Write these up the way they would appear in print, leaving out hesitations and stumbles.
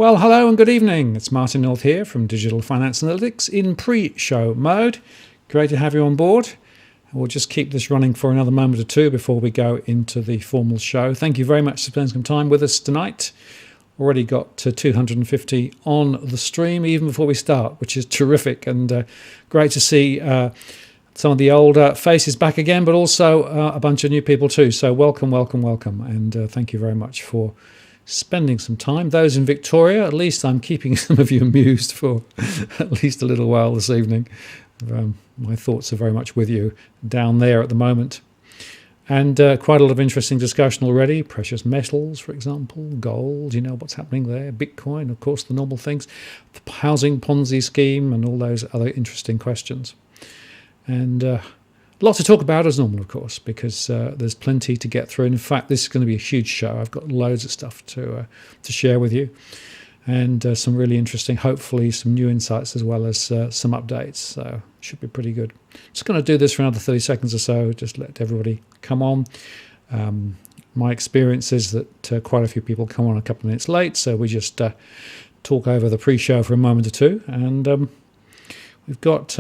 Well, hello and good evening. It's Martin North here from Digital Finance Analytics in pre-show mode. Great to have you on board. We'll just keep this running for another moment or two before we go into the formal show. Thank you very much for spending some time with us tonight. Already got to 250 on the stream even before we start, which is terrific, and great to see some of the older faces back again, but also a bunch of new people too. So welcome, and thank you very much for spending some time. Those in Victoria, at least I'm keeping some of you amused for at least a little while this evening. My thoughts are very much with you down there at the moment. And quite a lot of interesting discussion already. Precious metals, for example, gold, you know what's happening there. Bitcoin, of course, the normal things. The housing Ponzi scheme and all those other interesting questions. And a lot to talk about as normal, of course, because there's plenty to get through. And in fact, this is going to be a huge show. I've got loads of stuff to share with you. And some really interesting, hopefully some new insights as well as some updates. So it should be pretty good. Just going to do this for another 30 seconds or so, just let everybody come on. My experience is that quite a few people come on a couple of minutes late, so we just talk over the pre-show for a moment or two. And we've got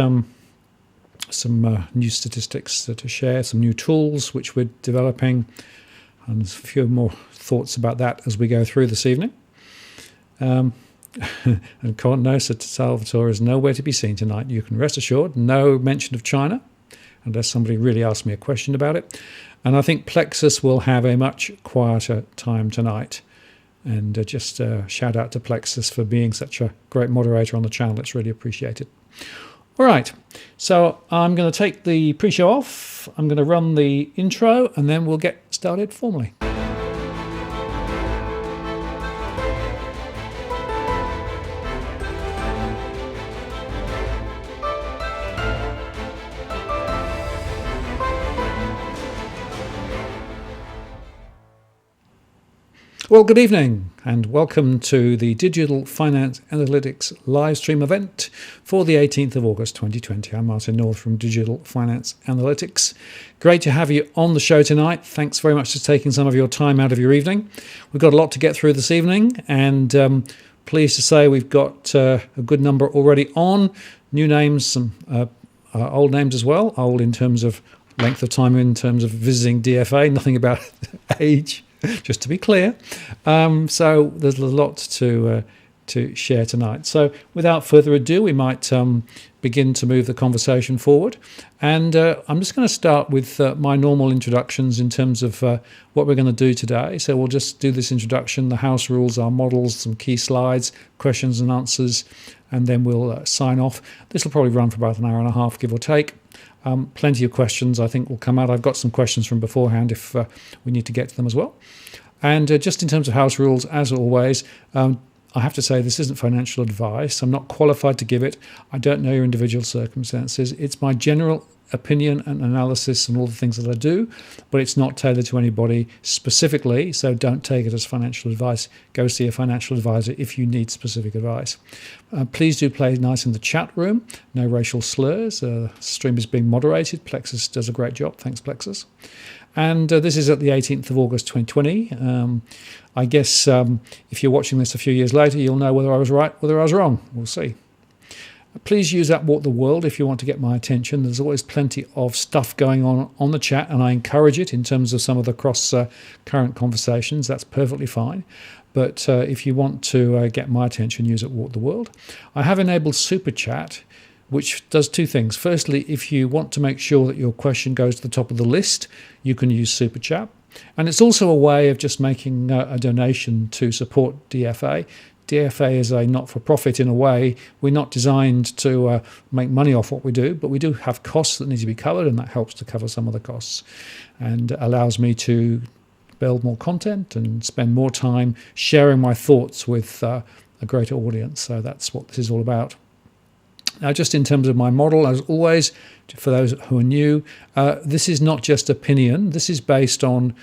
some new statistics to share, some new tools which we're developing, and there's a few more thoughts about that as we go through this evening. And no, Sir Salvatore is nowhere to be seen tonight. You can rest assured, no mention of China, unless somebody really asks me a question about it. And I think Plexus will have a much quieter time tonight. And just shout out to Plexus for being such a great moderator on the channel. It's really appreciated. All right, so I'm going to take the pre-show off. I'm going to run the intro, and then we'll get started formally. Well, good evening and welcome to the Digital Finance Analytics live stream event for the 18th of August 2020. I'm Martin North from Digital Finance Analytics. Great to have you on the show tonight. Thanks very much for taking some of your time out of your evening. We've got a lot to get through this evening, and pleased to say we've got a good number already on. New names, some old names as well. Old in terms of length of time, in terms of visiting DFA, nothing about age. Just to be clear. So there's a lot to share tonight. So without further ado, we might begin to move the conversation forward. And I'm just going to start with my normal introductions in terms of what we're going to do today. So we'll just do this introduction, the house rules, our models, some key slides, questions and answers, and then we'll sign off. This will probably run for about an hour and a half, give or take. Plenty of questions I think will come out. I've got some questions from beforehand if we need to get to them as well. And just in terms of house rules, as always, I have to say this isn't financial advice. I'm not qualified to give it. I don't know your individual circumstances. It's my general opinion and analysis and all the things that I do, but it's not tailored to anybody specifically, so don't take it as financial advice. Go see a financial advisor if you need specific advice. Please do play nice in the chat room. No racial slurs. Stream is being moderated. Plexus does a great job. Thanks, Plexus. And this is at the 18th of August 2020. I guess if you're watching this a few years later, you'll know whether I was right, whether I was wrong. We'll see. Please use @Walk the World if you want to get my attention. There's always plenty of stuff going on the chat, and I encourage it in terms of some of the cross-current conversations. That's perfectly fine. But if you want to get my attention, use @Walk the World. I have enabled Super Chat, which does two things. Firstly, if you want to make sure that your question goes to the top of the list, you can use Super Chat. And it's also a way of just making a donation to support DFA. DFA is a not-for-profit in a way. We're not designed to make money off what we do, but we do have costs that need to be covered, and that helps to cover some of the costs and allows me to build more content and spend more time sharing my thoughts with a greater audience. So that's what this is all about. Now, just in terms of my model, as always, for those who are new, this is not just opinion. This is based on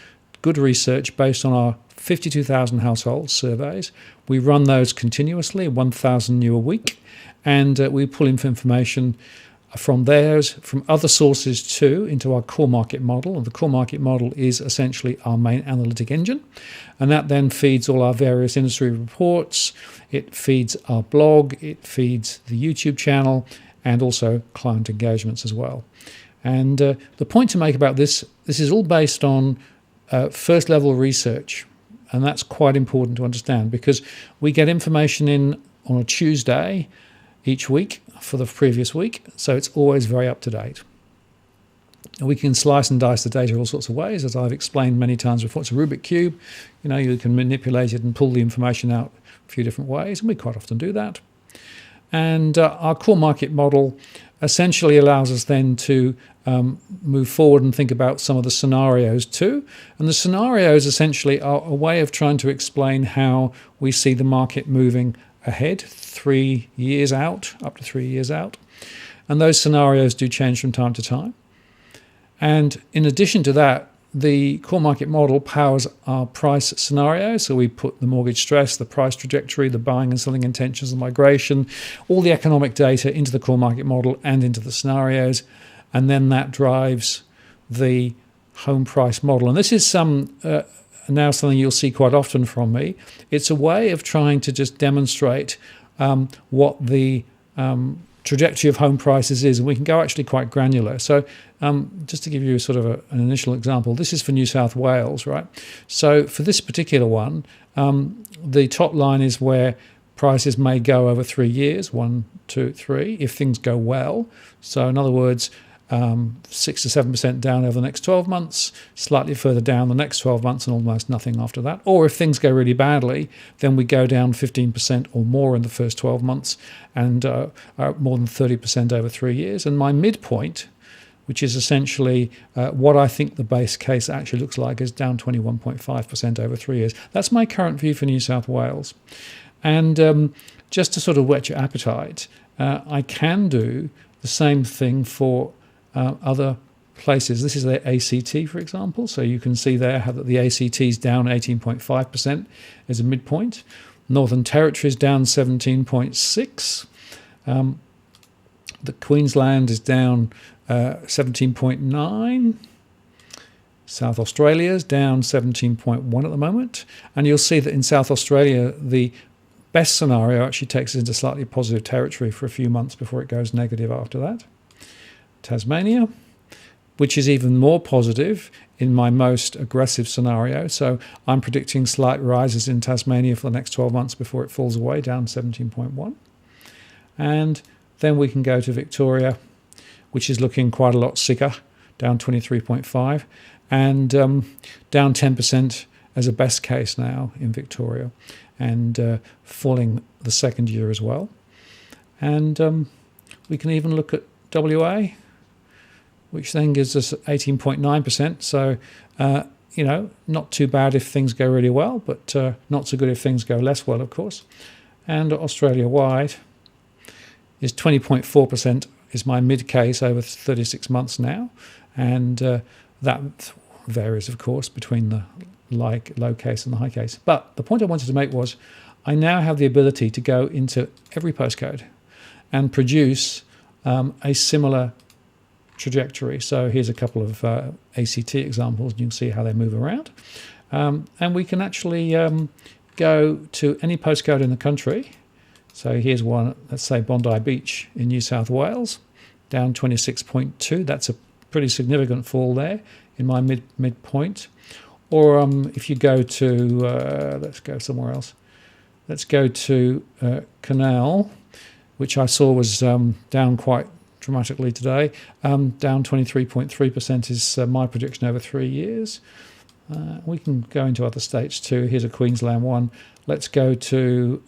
good research, based on our 52,000 household surveys. We run those continuously, 1,000 new a week, and we pull in information from theirs, from other sources too, into our core market model. And the core market model is essentially our main analytic engine. And that then feeds all our various industry reports. It feeds our blog. It feeds the YouTube channel and also client engagements as well. And the point to make about this is all based on first level research. And that's quite important to understand because we get information in on a Tuesday each week for the previous week, so it's always very up to date. And we can slice and dice the data all sorts of ways, as I've explained many times before. It's a Rubik cube. You can manipulate it and pull the information out a few different ways, and we quite often do that. And our core market model essentially allows us then to move forward and think about some of the scenarios too. And the scenarios essentially are a way of trying to explain how we see the market moving ahead, 3 years out, up to 3 years out. And those scenarios do change from time to time. And in addition to that, the core market model powers our price scenario. So we put the mortgage stress, the price trajectory, the buying and selling intentions, the migration, all the economic data into the core market model and into the scenarios. And then that drives the home price model. And this is now something you'll see quite often from me. It's a way of trying to just demonstrate what the trajectory of home prices is, and we can go actually quite granular. So just to give you sort of an initial example, this is for New South Wales, right? So for this particular one, the top line is where prices may go over 3 years, 1, 2, 3, if things go well. So in other words, 6 to 7% down over the next 12 months, slightly further down the next 12 months and almost nothing after that. Or if things go really badly, then we go down 15% or more in the first 12 months and more than 30% over 3 years. And my midpoint, which is essentially what I think the base case actually looks like, is down 21.5% over 3 years. That's my current view for New South Wales. And just to sort of whet your appetite, I can do the same thing for other places. This is the ACT, for example. So you can see there how that the ACT is down 18.5% as a midpoint. Northern Territory is down 17.6%. The Queensland is down 17.9%. South Australia is down 17.1% at the moment. And you'll see that in South Australia, the best scenario actually takes us into slightly positive territory for a few months before it goes negative after that. Tasmania, which is even more positive in my most aggressive scenario. So I'm predicting slight rises in Tasmania for the next 12 months before it falls away, down 17.1. And then we can go to Victoria, which is looking quite a lot sicker, down 23.5, and down 10% as a best case now in Victoria, and falling the second year as well. And we can even look at WA, which then gives us 18.9%. So, not too bad if things go really well, but not so good if things go less well, of course. And Australia-wide is 20.4% is my mid case over 36 months now. And that varies, of course, between the low case and the high case. But the point I wanted to make was I now have the ability to go into every postcode and produce a similar trajectory. So here's a couple of ACT examples. You can see how they move around. And we can actually go to any postcode in the country. So here's one, let's say Bondi Beach in New South Wales, down 26.2. That's a pretty significant fall there in my midpoint. Or if you go to, let's go somewhere else. Let's go to Canal, which I saw was down quite dramatically today. Down 23.3% is my prediction over 3 years. We can go into other states too. Here's a Queensland one. Let's go to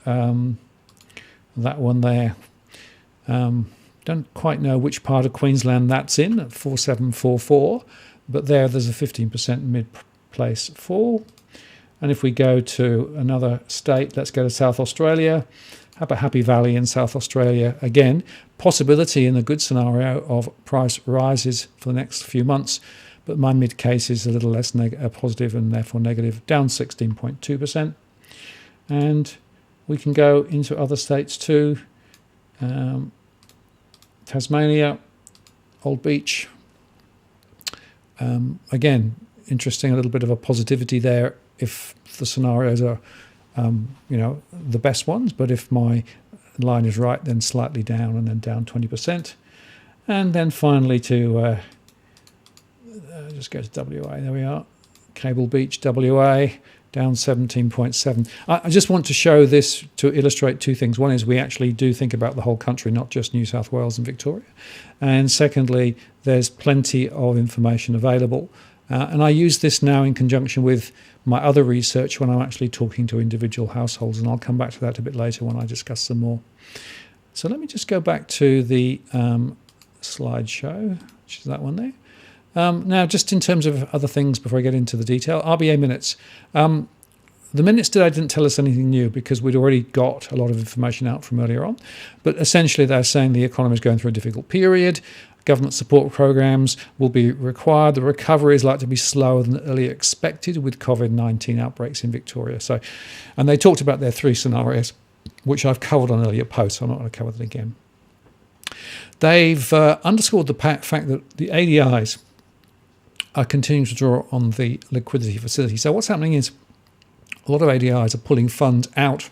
that one there. Don't quite know which part of Queensland that's in, at 4744, but there's a 15% mid-place fall. And if we go to another state, let's go to South Australia. How about Happy Valley in South Australia? Again, possibility in a good scenario of price rises for the next few months, but my mid case is a little less positive and therefore negative, down 16.2%. And we can go into other states too. Tasmania, Old Beach. Again, interesting, a little bit of a positivity there if the scenarios are, the best ones. But if my line is right, then slightly down and then down 20%. And then finally to just go to WA. There we are. Cable Beach, WA, down 17.7. I just want to show this to illustrate two things. One is we actually do think about the whole country, not just New South Wales and Victoria. And secondly, there's plenty of information available. And I use this now in conjunction with my other research when I'm actually talking to individual households. And I'll come back to that a bit later when I discuss some more. So let me just go back to the slideshow, which is that one there. Now, just in terms of other things before I get into the detail, RBA minutes. The minutes today didn't tell us anything new because we'd already got a lot of information out from earlier on. But essentially, they're saying the economy is going through a difficult period. Government support programs will be required. The recovery is likely to be slower than earlier expected with COVID-19 outbreaks in Victoria. And they talked about their three scenarios, which I've covered on earlier posts. So I'm not going to cover that again. They've underscored the fact that the ADIs are continuing to draw on the liquidity facility. So what's happening is a lot of ADIs are pulling funds out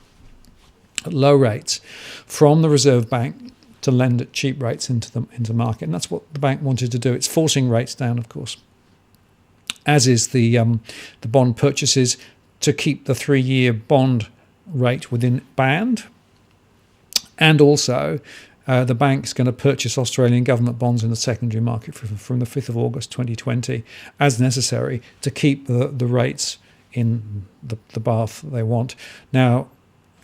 at low rates from the Reserve Bank to lend at cheap rates into the market. And that's what the bank wanted to do. It's forcing rates down, of course, as is the bond purchases to keep the 3-year bond rate within band. And also the bank's going to purchase Australian government bonds in the secondary market from the 5th of August 2020 as necessary to keep the rates in the bath they want. Now,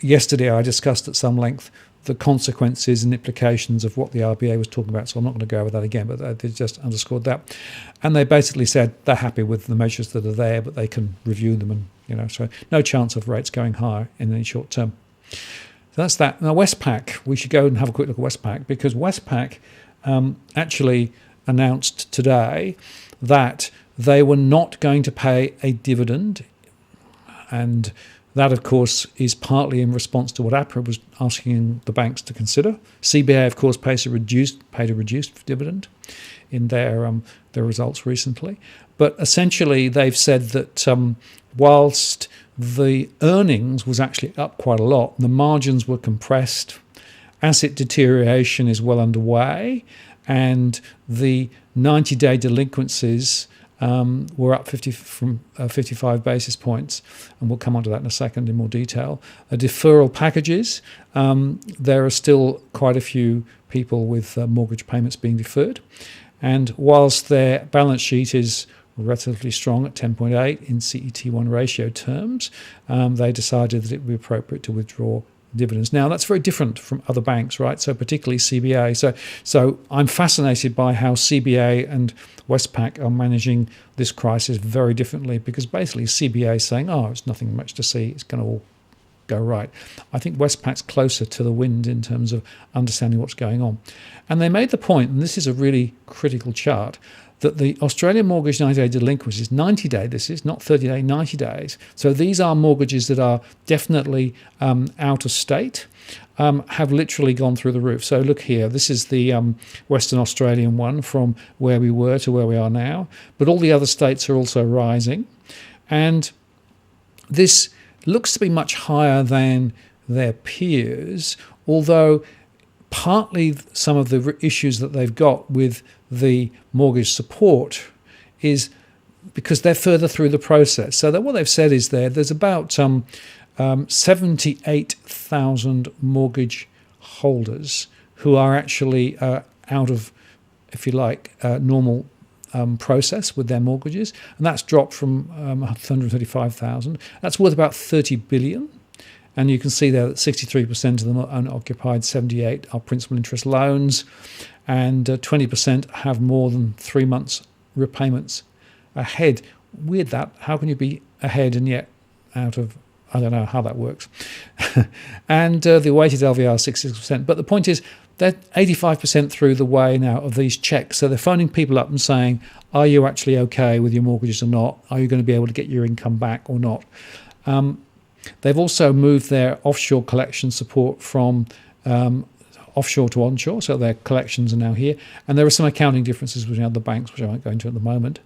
yesterday I discussed at some length the consequences and implications of what the RBA was talking about, so I'm not going to go over that again, but they just underscored that. And they basically said they're happy with the measures that are there, but they can review them, and so no chance of rates going higher in any short term. So that's that. Now, Westpac, we should go and have a quick look at Westpac, because Westpac actually announced today that they were not going to pay a dividend. And that, of course, is partly in response to what APRA was asking the banks to consider. CBA, of course, paid a reduced dividend in their results recently. But essentially, they've said that whilst the earnings was actually up quite a lot, the margins were compressed, asset deterioration is well underway, and the 90-day delinquencies were up 55 basis points, and we'll come on to that in a second in more detail. Deferral packages, there are still quite a few people with mortgage payments being deferred, and whilst their balance sheet is relatively strong at 10.8 in CET1 ratio terms, they decided that it would be appropriate to withdraw dividends. Now, that's very different from other banks, right? So particularly CBA. So I'm fascinated by how CBA and Westpac are managing this crisis very differently, because basically CBA is saying, it's nothing much to see, it's going to all go right. I think Westpac's closer to the wind in terms of understanding what's going on. And they made the point, and this is a really critical chart, that the Australian mortgage 90-day delinquency is 90-day, this is not 30-day, 90 days. So these are mortgages that are definitely out of state, have literally gone through the roof. So look here, this is the Western Australian one from where we were to where we are now. But all the other states are also rising. And this looks to be much higher than their peers, although partly some of the issues that they've got with the mortgage support is because they're further through the process. So that what they've said is there's about 78,000 mortgage holders who are actually out of, if you like, normal process with their mortgages, and that's dropped from 135,000. That's worth about 30 billion. And you can see there that 63% of them are unoccupied, 78% are principal interest loans, and 20% have more than 3 months repayments ahead. Weird that. How can you be ahead and yet out of, I don't know how that works. And the weighted LVR is 66%. But the point is, they're 85% through the way now of these checks. So they're phoning people up and saying, are you actually okay with your mortgages or not? Are you going to be able to get your income back or not? They've also moved their offshore collection support from offshore to onshore, so their collections are now here. And there are some accounting differences between other banks, which I won't go into at the moment.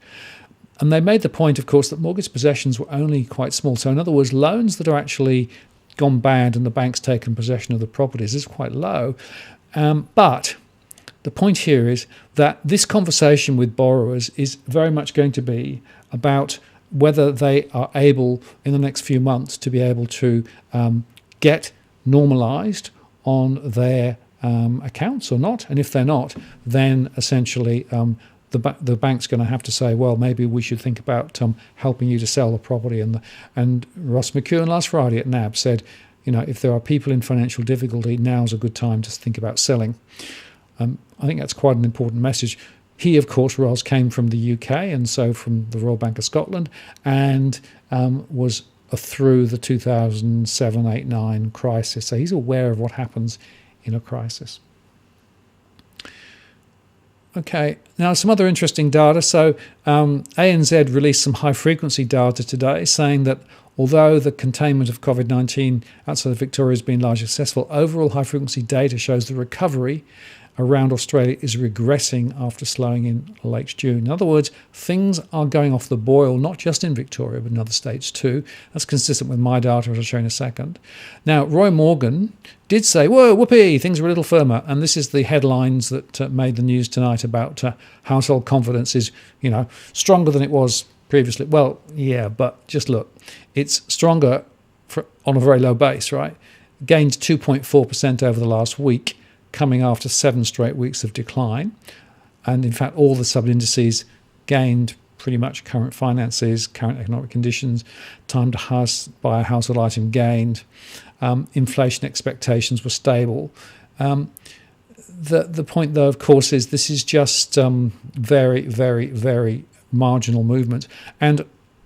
And they made the point, of course, that mortgage possessions were only quite small. So in other words, loans that are actually gone bad and the bank's taken possession of the properties is quite low. But the point here is that this conversation with borrowers is very much going to be about whether they are able in the next few months to be able to get normalised on their accounts or not. And if they're not, then essentially the bank's going to have to say, well, maybe we should think about helping you to sell the property. And Ross McEwen last Friday at NAB said, if there are people in financial difficulty, now's a good time to think about selling. I think that's quite an important message. He, of course, Ross, came from the UK and so from the Royal Bank of Scotland and was through the 2007, 8, 9 crisis. So he's aware of what happens in a crisis. Okay, now some other interesting data. So ANZ released some high-frequency data today saying that although the containment of COVID-19 outside of Victoria has been largely successful, overall high-frequency data shows the recovery around Australia is regressing after slowing in late June. In other words, things are going off the boil, not just in Victoria, but in other states too. That's consistent with my data, as I'll show in a second. Now, Roy Morgan did say, whoa, whoopee, things are a little firmer. And this is the headlines that made the news tonight about household confidence is, stronger than it was previously. Well, yeah, but just look, it's stronger on a very low base, right? Gained 2.4% over the last week, coming after 7 straight weeks of decline. And in fact, all the sub-indices gained pretty much. Current finances, current economic conditions, time to house buy a household item gained. Inflation expectations were stable. The point, though, of course, is this is just very, very, very marginal movement. And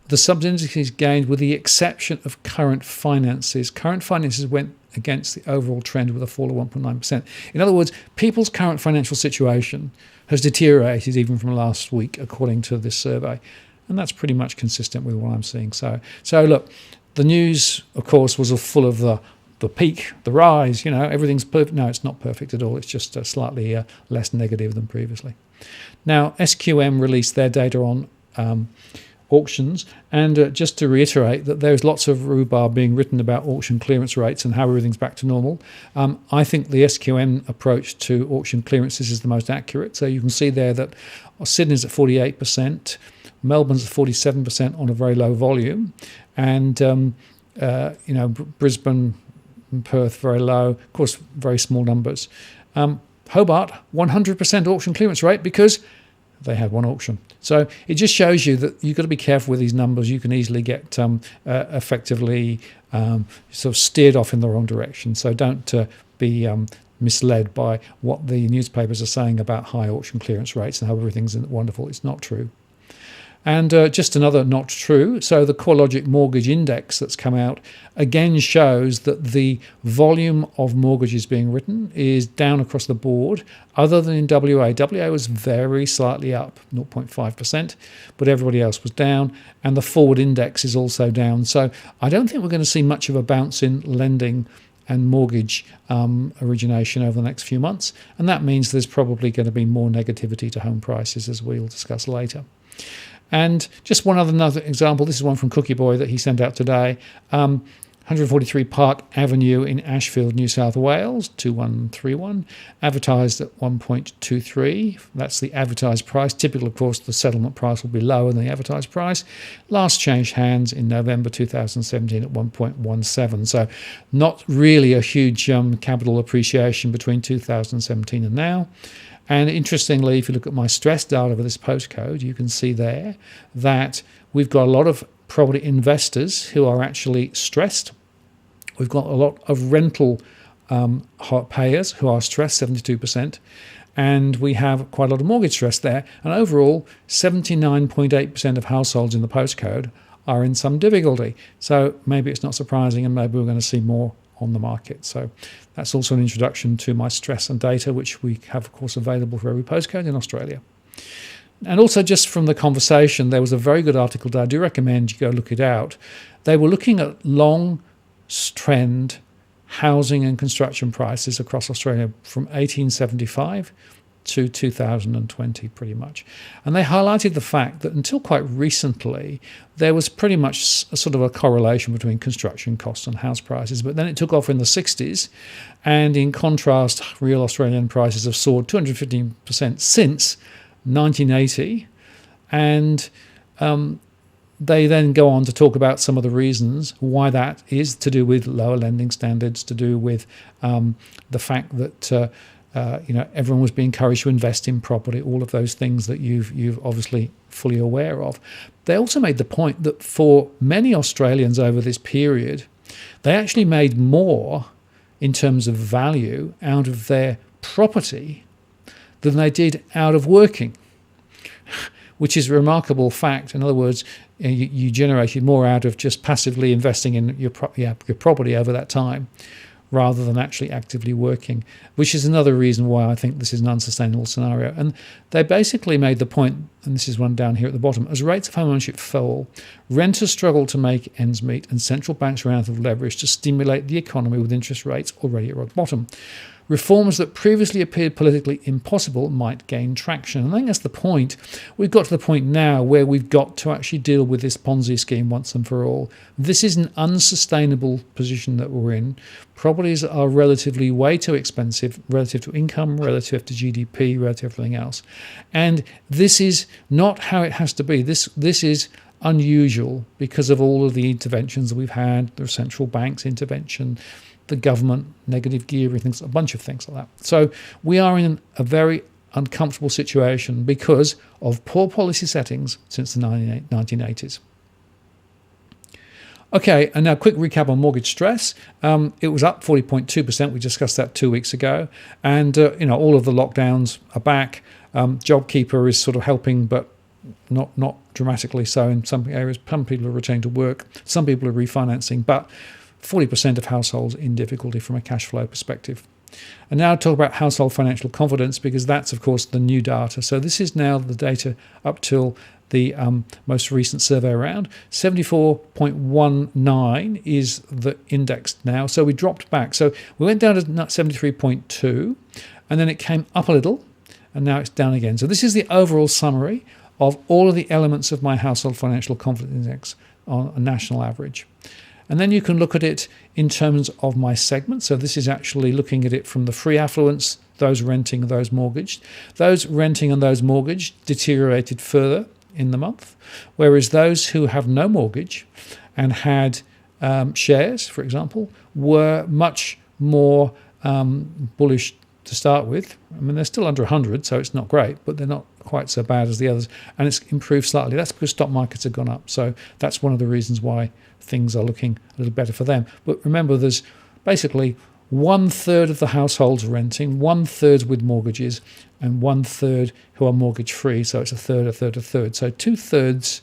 the sub-indices gained with the exception of current finances. Current finances went against the overall trend with a fall of 1.9%. In other words, people's current financial situation has deteriorated even from last week, according to this survey. And that's pretty much consistent with what I'm seeing. So look, the news, of course, was full of the peak, the rise, everything's perfect. No, it's not perfect at all. It's just slightly less negative than previously. Now, SQM released their data on auctions, and just to reiterate that there's lots of rhubarb being written about auction clearance rates and how everything's back to normal. I think the SQM approach to auction clearances is the most accurate. So you can see there that Sydney's at 48%, Melbourne's at 47% on a very low volume, and Brisbane and Perth very low, of course very small numbers. Hobart 100% auction clearance rate because they had one auction. So it just shows you that you've got to be careful with these numbers. You can easily get effectively sort of steered off in the wrong direction. So don't be misled by what the newspapers are saying about high auction clearance rates and how everything's wonderful. It's not true. And just another not true. So the CoreLogic Mortgage Index that's come out again shows that the volume of mortgages being written is down across the board, other than in WA. WA was very slightly up, 0.5%, but everybody else was down. And the forward index is also down. So I don't think we're going to see much of a bounce in lending and mortgage origination over the next few months. And that means there's probably going to be more negativity to home prices, as we'll discuss later. And just another example, this is one from Cookie Boy that he sent out today. 143 Park Avenue in Ashfield, New South Wales, 2131, advertised at 1.23. That's the advertised price. Typical, of course, the settlement price will be lower than the advertised price. Last changed hands in November 2017 at 1.17. So not really a huge capital appreciation between 2017 and now. And interestingly, if you look at my stress data for this postcode, you can see there that we've got a lot of property investors who are actually stressed. We've got a lot of rental payers who are stressed, 72%. And we have quite a lot of mortgage stress there. And overall, 79.8% of households in the postcode are in some difficulty. So maybe it's not surprising, and maybe we're going to see more on the market. So that's also an introduction to my stress and data, which we have, of course, available for every postcode in Australia. And also, just from the conversation, there was a very good article that I do recommend you go look it out. They were looking at long trend housing and construction prices across Australia from 1875 to 2020 pretty much. And they highlighted the fact that until quite recently, there was pretty much a sort of a correlation between construction costs and house prices. But then it took off in the 60s. And in contrast, real Australian prices have soared 215% since 1980. And they then go on to talk about some of the reasons why that is, to do with lower lending standards, to do with the fact that everyone was being encouraged to invest in property, all of those things that you've obviously fully aware of. They also made the point that for many Australians over this period, they actually made more in terms of value out of their property than they did out of working, which is a remarkable fact. In other words, you generated more out of just passively investing in your property over that time, rather than actually actively working, which is another reason why I think this is an unsustainable scenario. And they basically made the point, and this is one down here at the bottom, as rates of home ownership fall, renters struggle to make ends meet, and central banks are out of leverage to stimulate the economy with interest rates already at rock bottom. Reforms that previously appeared politically impossible might gain traction. And I think that's the point. We've got to the point now where we've got to actually deal with this Ponzi scheme once and for all. This is an unsustainable position that we're in. Properties are relatively way too expensive relative to income, relative to GDP, relative to everything else. And this is not how it has to be. This is unusual because of all of the interventions that we've had, the central bank's intervention, the government, negative gearing, things, a bunch of things like that. So we are in a very uncomfortable situation because of poor policy settings since the 1980s. Okay, and now a quick recap on mortgage stress. It was up 40.2%. We discussed that 2 weeks ago. And, all of the lockdowns are back. JobKeeper is sort of helping, but not dramatically so in some areas. Some people are returning to work. Some people are refinancing, but 40% of households in difficulty from a cash flow perspective. And now I'll talk about household financial confidence, because that's, of course, the new data. So this is now the data up till the most recent survey round. 74.19 is the index now. So we dropped back. So we went down to 73.2, and then it came up a little, and now it's down again. So this is the overall summary of all of the elements of my household financial confidence index on a national average. And then you can look at it in terms of my segment. So this is actually looking at it from the free affluents, those renting, those mortgaged. Those renting and those mortgaged deteriorated further in the month, whereas those who have no mortgage and had shares, for example, were much more bullish to start with. I mean, they're still under 100, so it's not great, but they're not quite so bad as the others. And it's improved slightly. That's because stock markets have gone up. So that's one of the reasons why things are looking a little better for them. But remember, there's basically 1/3 of the households renting, 1/3 with mortgages, and 1/3 who are mortgage free. So it's a third, a third, a third. So 2/3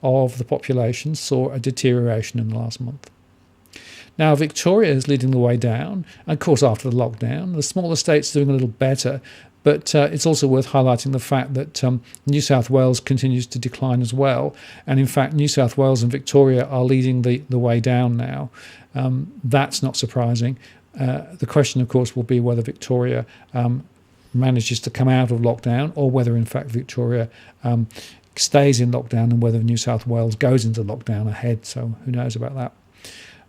of the population saw a deterioration in the last month. Now, Victoria is leading the way down. And of course, after the lockdown, the smaller states are doing a little better. But it's also worth highlighting the fact that New South Wales continues to decline as well. And in fact, New South Wales and Victoria are leading the way down now. That's not surprising. The question, of course, will be whether Victoria manages to come out of lockdown, or whether, in fact, Victoria stays in lockdown, and whether New South Wales goes into lockdown ahead. So who knows about that.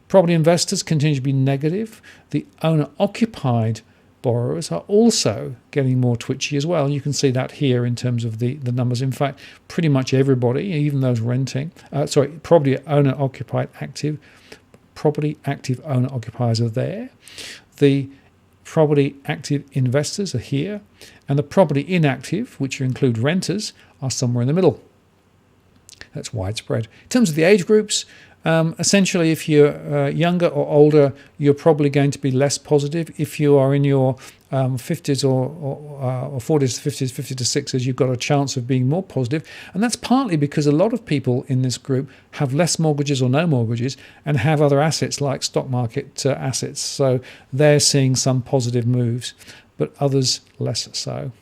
Property investors continue to be negative. The owner-occupied borrowers are also getting more twitchy as well. You can see that here in terms of the numbers. In fact, pretty much everybody, even those renting, property owner-occupied active, property active owner-occupiers are there. The property active investors are here. And the property inactive, which include renters, are somewhere in the middle. That's widespread. In terms of the age groups, essentially, if you're younger or older, you're probably going to be less positive. If you are in your 50s or 40s, 50s, 50 to 60s, you've got a chance of being more positive. And that's partly because a lot of people in this group have less mortgages or no mortgages and have other assets like stock market assets. So they're seeing some positive moves, but others less so.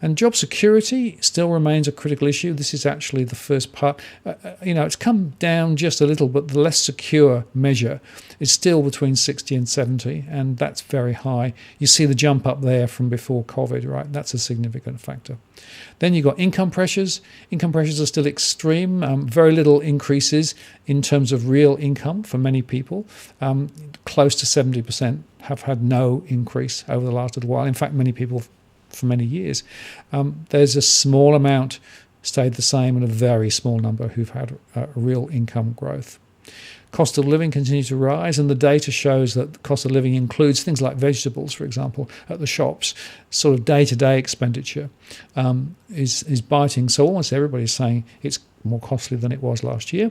And job security still remains a critical issue. This is actually the first part. It's come down just a little, but the less secure measure is still between 60 and 70, and that's very high. You see the jump up there from before COVID, right? That's a significant factor. Then you've got income pressures. Income pressures are still extreme. Very little increases in terms of real income for many people. Close to 70% have had no increase over the last little while. In fact, many people for many years. There's a small amount stayed the same and a very small number who've had real income growth. Cost of living continues to rise, and the data shows that the cost of living includes things like vegetables, for example, at the shops. Sort of day-to-day expenditure is biting. So almost everybody's saying it's more costly than it was last year.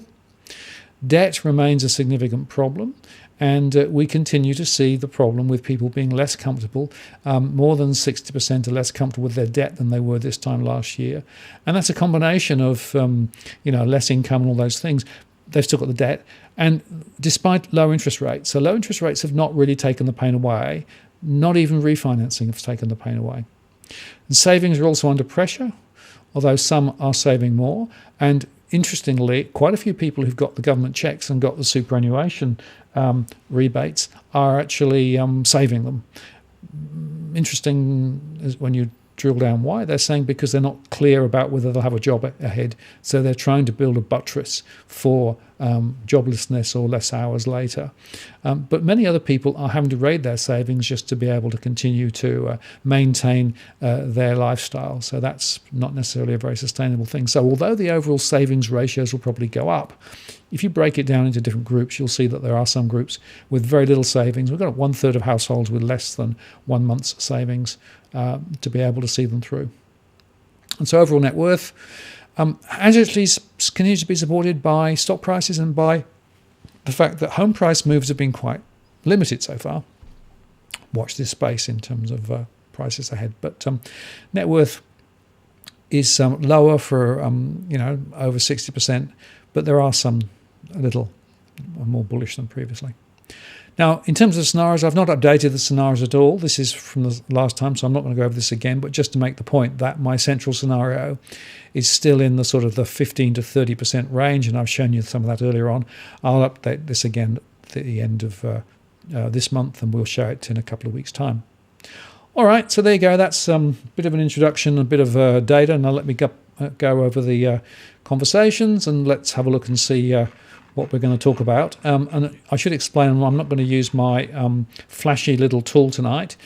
Debt remains a significant problem, and we continue to see the problem with people being less comfortable. More than 60% are less comfortable with their debt than they were this time last year. And that's a combination of less income and all those things. They've still got the debt. And despite low interest rates, so low interest rates have not really taken the pain away. Not even refinancing has taken the pain away. And savings are also under pressure, although some are saving more. And interestingly, quite a few people who've got the government checks and got the superannuation rebates are actually saving them. Interesting is when you drill down why. They're saying because they're not clear about whether they'll have a job ahead. So they're trying to build a buttress for joblessness or less hours later. But many other people are having to raid their savings just to be able to continue to maintain their lifestyle. So that's not necessarily a very sustainable thing. So although the overall savings ratios will probably go up, if you break it down into different groups, you'll see that there are some groups with very little savings. We've got 1/3 of households with less than 1 month's savings to be able to see them through. And so overall net worth actually continues to be supported by stock prices and by the fact that home price moves have been quite limited so far. Watch this space in terms of prices ahead. But net worth is lower for over 60%, but there are some a little more bullish than previously. Now, in terms of scenarios, I've not updated the scenarios at all. This is from the last time, so I'm not going to go over this again, but just to make the point that my central scenario is still in the sort of the 15 to 30% range, and I've shown you some of that earlier on. I'll update this again at the end of this month, and we'll show it in a couple of weeks' time. All right, so there you go. That's a bit of an introduction, a bit of data. Now let me go over the conversations, and let's have a look and see what we're going to talk about. And I should explain, I'm not going to use my flashy little tool tonight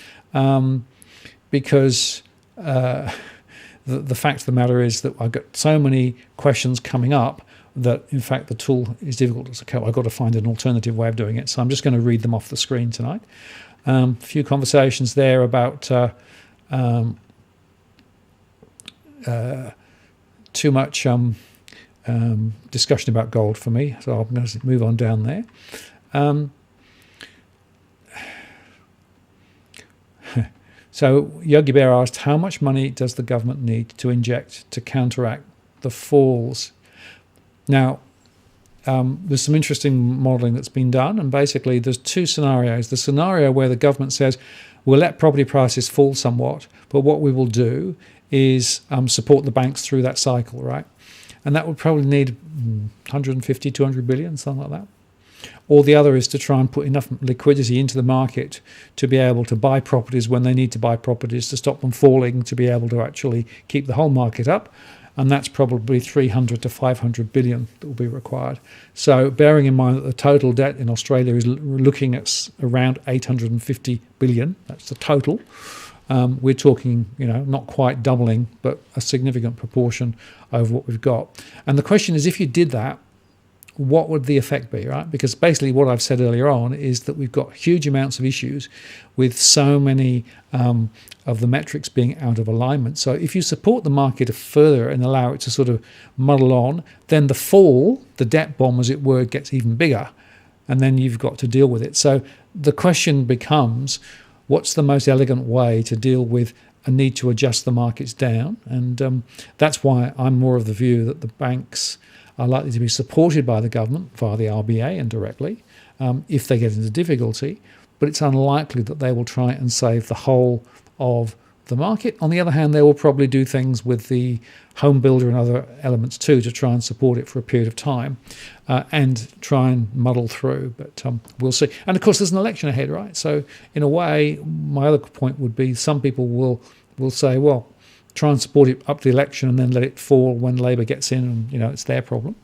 because the fact of the matter is that I've got so many questions coming up that, in fact, the tool is difficult to cover. I've got to find an alternative way of doing it. So I'm just going to read them off the screen tonight. A few conversations there about too much discussion about gold for me, so I'm going to move on down there. So Yogi Bear asked, how much money does the government need to inject to counteract the falls? Now, there's some interesting modelling that's been done, and basically there's two scenarios. The scenario where the government says, we'll let property prices fall somewhat, but what we will do is support the banks through that cycle, right? And that would probably need 150, 200 billion, something like that. Or the other is to try and put enough liquidity into the market to be able to buy properties when they need to buy properties to stop them falling, to be able to actually keep the whole market up. And that's probably 300 to 500 billion that will be required. So bearing in mind that the total debt in Australia is looking at around 850 billion, that's the total. We're talking, not quite doubling, but a significant proportion over what we've got. And the question is, if you did that, what would the effect be, right? Because basically what I've said earlier on is that we've got huge amounts of issues with so many of the metrics being out of alignment. So if you support the market further and allow it to sort of muddle on, then the fall, the debt bomb, as it were, gets even bigger. And then you've got to deal with it. So the question becomes, what's the most elegant way to deal with a need to adjust the markets down? And that's why I'm more of the view that the banks are likely to be supported by the government via the RBA and directly if they get into difficulty, but it's unlikely that they will try and save the whole of the market. On the other hand, they will probably do things with the home builder and other elements too to try and support it for a period of time and try and muddle through. But we'll see. And of course, there's an election ahead, right? So in a way, my other point would be some people will say, well, try and support it up to the election and then let it fall when Labour gets in and, it's their problem.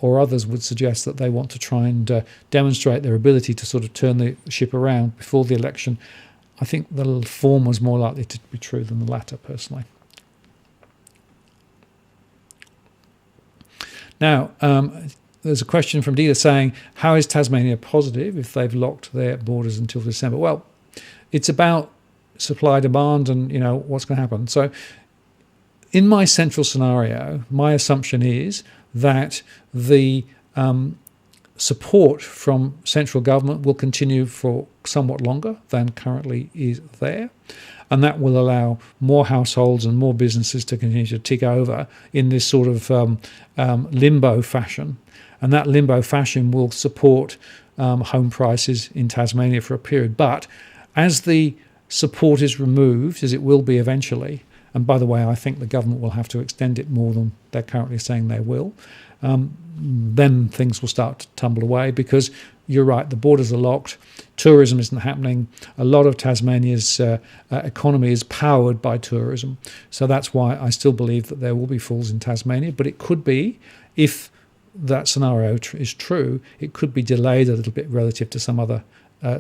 Or others would suggest that they want to try and demonstrate their ability to sort of turn the ship around before the election. I think the former was more likely to be true than the latter, personally. Now, there's a question from Dita saying, how is Tasmania positive if they've locked their borders until December? Well, it's about supply, demand, and, what's going to happen. So in my central scenario, my assumption is that the support from central government will continue for somewhat longer than currently is there. And that will allow more households and more businesses to continue to tick over in this sort of limbo fashion. And that limbo fashion will support home prices in Tasmania for a period. But as the support is removed, as it will be eventually, and by the way, I think the government will have to extend it more than they're currently saying they will, then things will start to tumble away because you're right, the borders are locked, tourism isn't happening. A lot of Tasmania's economy is powered by tourism. So that's why I still believe that there will be falls in Tasmania, but it could be, if that scenario is true, it could be delayed a little bit relative to some other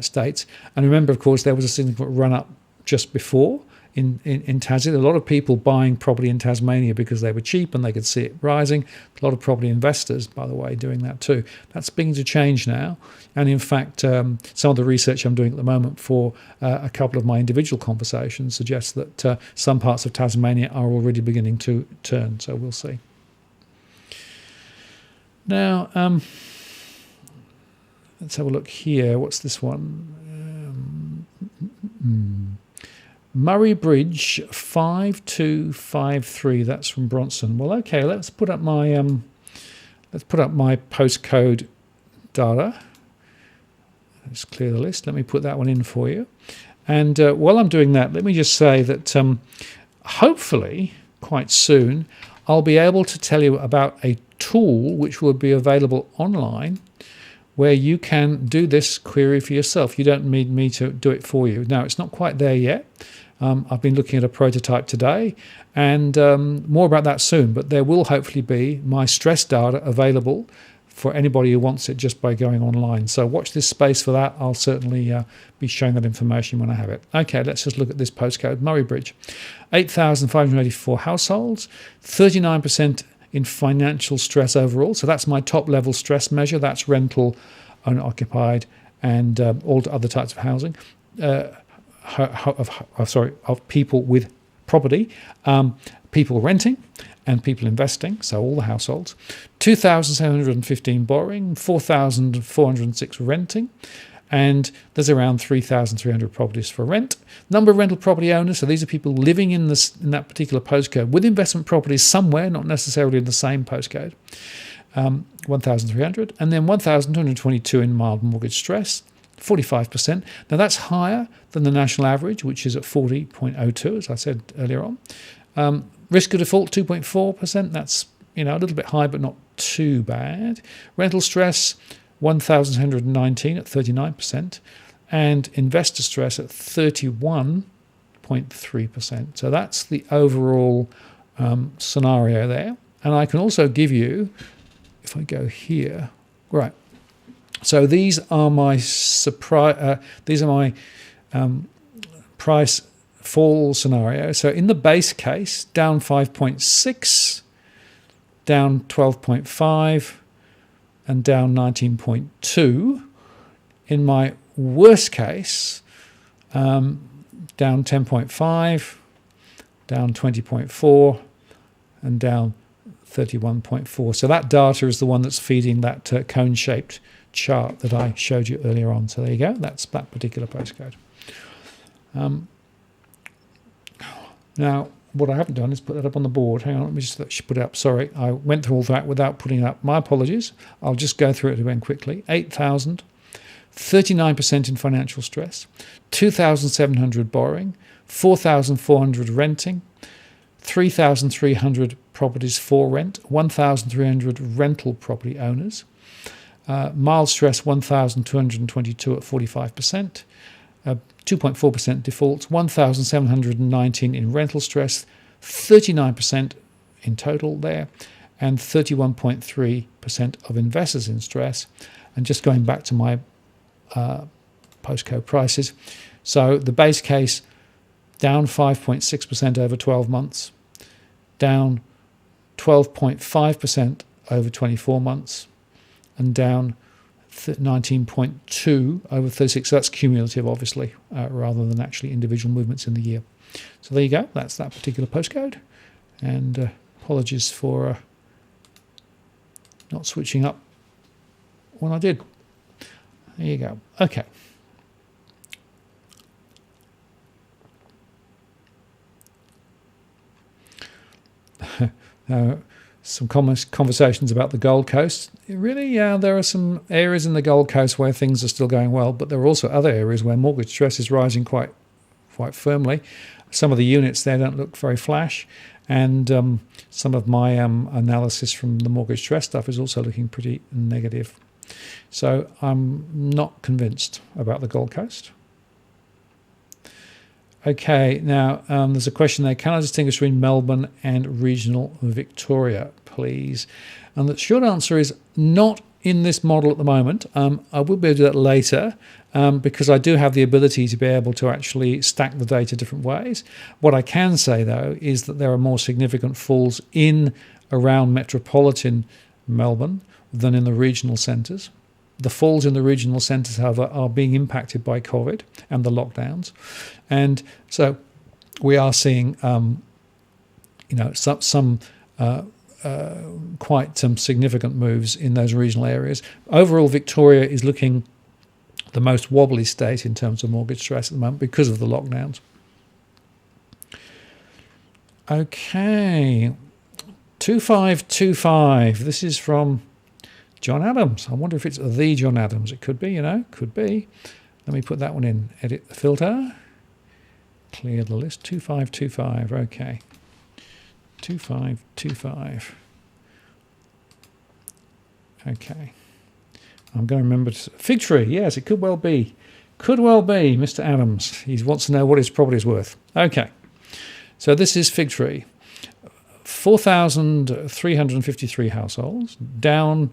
states. And remember, of course, there was a significant run-up just before in Tassie. A lot of people buying property in Tasmania because they were cheap and they could see it rising. A lot of property investors, by the way, doing that too. That's beginning to change now. And in fact, some of the research I'm doing at the moment for a couple of my individual conversations suggests that some parts of Tasmania are already beginning to turn. So we'll see. Now, let's have a look here. What's this one? Murray Bridge 5253. That's from Bronson. Well, okay. Let's put up my postcode data. Let's clear the list. Let me put that one in for you. And while I'm doing that, let me just say that hopefully quite soon I'll be able to tell you about a tool which will be available online where you can do this query for yourself. You don't need me to do it for you. Now, it's not quite there yet. I've been looking at a prototype today, and more about that soon, but there will hopefully be my stress data available for anybody who wants it just by going online. So watch this space for that. I'll certainly be showing that information when I have it. Okay, let's just look at this postcode. Murray Bridge, 8,584 households, 39% in financial stress overall. So that's my top level stress measure. That's rental, owner-occupied, and all other types of housing. Of people with property, people renting, and people investing, so all the households. 2,715 borrowing, 4,406 renting, and there's around 3,300 properties for rent. Number of rental property owners, so these are people living in that particular postcode with investment properties somewhere, not necessarily in the same postcode. 1,300, and then 1,222 in mild mortgage stress, 45%. Now that's higher than the national average, which is at 40.02, as I said earlier on. Risk of default, 2.4%. That's a little bit high, but not too bad. Rental stress, 1,119 at 39%, and investor stress at 31.3%. So that's the overall scenario there. And I can also give you, if I go here, right. So these are my price fall scenario. So in the base case, down 5.6, down 12.5, and down 19.2. In my worst case, down 10.5, down 20.4, and down 31.4. So that data is the one that's feeding that cone-shaped chart that I showed you earlier on. So there you go. That's that particular postcode. Now, what I haven't done is put that up on the board. Hang on, let me just put it up. Sorry, I went through all that without putting it up. My apologies. I'll just go through it again quickly. 8,000, 39% in financial stress, 2,700 borrowing, 4,400 renting, 3,300 properties for rent, 1,300 rental property owners, mild stress 1,222 at 45%, 2.4% defaults, 1,719 in rental stress, 39% in total there, and 31.3% of investors in stress. And just going back to my postcode prices, so the base case down 5.6% over 12 months, down 12.5% over 24 months, and down 19.2 over 36. So that's cumulative, obviously, rather than actually individual movements in the year. So there you go. That's that particular postcode. And apologies for not switching up when I did. There you go. Okay. Some conversations about the Gold Coast. Really, there are some areas in the Gold Coast where things are still going well, but there are also other areas where mortgage stress is rising quite firmly. Some of the units there don't look very flash, and some of my analysis from the mortgage stress stuff is also looking pretty negative. So I'm not convinced about the Gold Coast. Okay, now there's a question there. Can I distinguish between Melbourne and regional Victoria, please? And the short answer is not in this model at the moment. I will be able to do that later because I do have the ability to be able to actually stack the data different ways. What I can say, though, is that there are more significant falls in around metropolitan Melbourne than in the regional centres. The falls in the regional centres, however, are being impacted by COVID and the lockdowns. And so we are seeing, some quite significant moves in those regional areas. Overall, Victoria is looking the most wobbly state in terms of mortgage stress at the moment because of the lockdowns. Okay, 2525. This is from John Adams. I wonder if it's the John Adams. It could be, could be. Let me put that one in. Edit the filter. Clear the list. 2525. Okay. 2525. Okay. I'm going to remember. Fig Tree. Yes, it could well be. Could well be, Mr. Adams. He wants to know what his property is worth. Okay. So this is Fig Tree. 4,353 households, down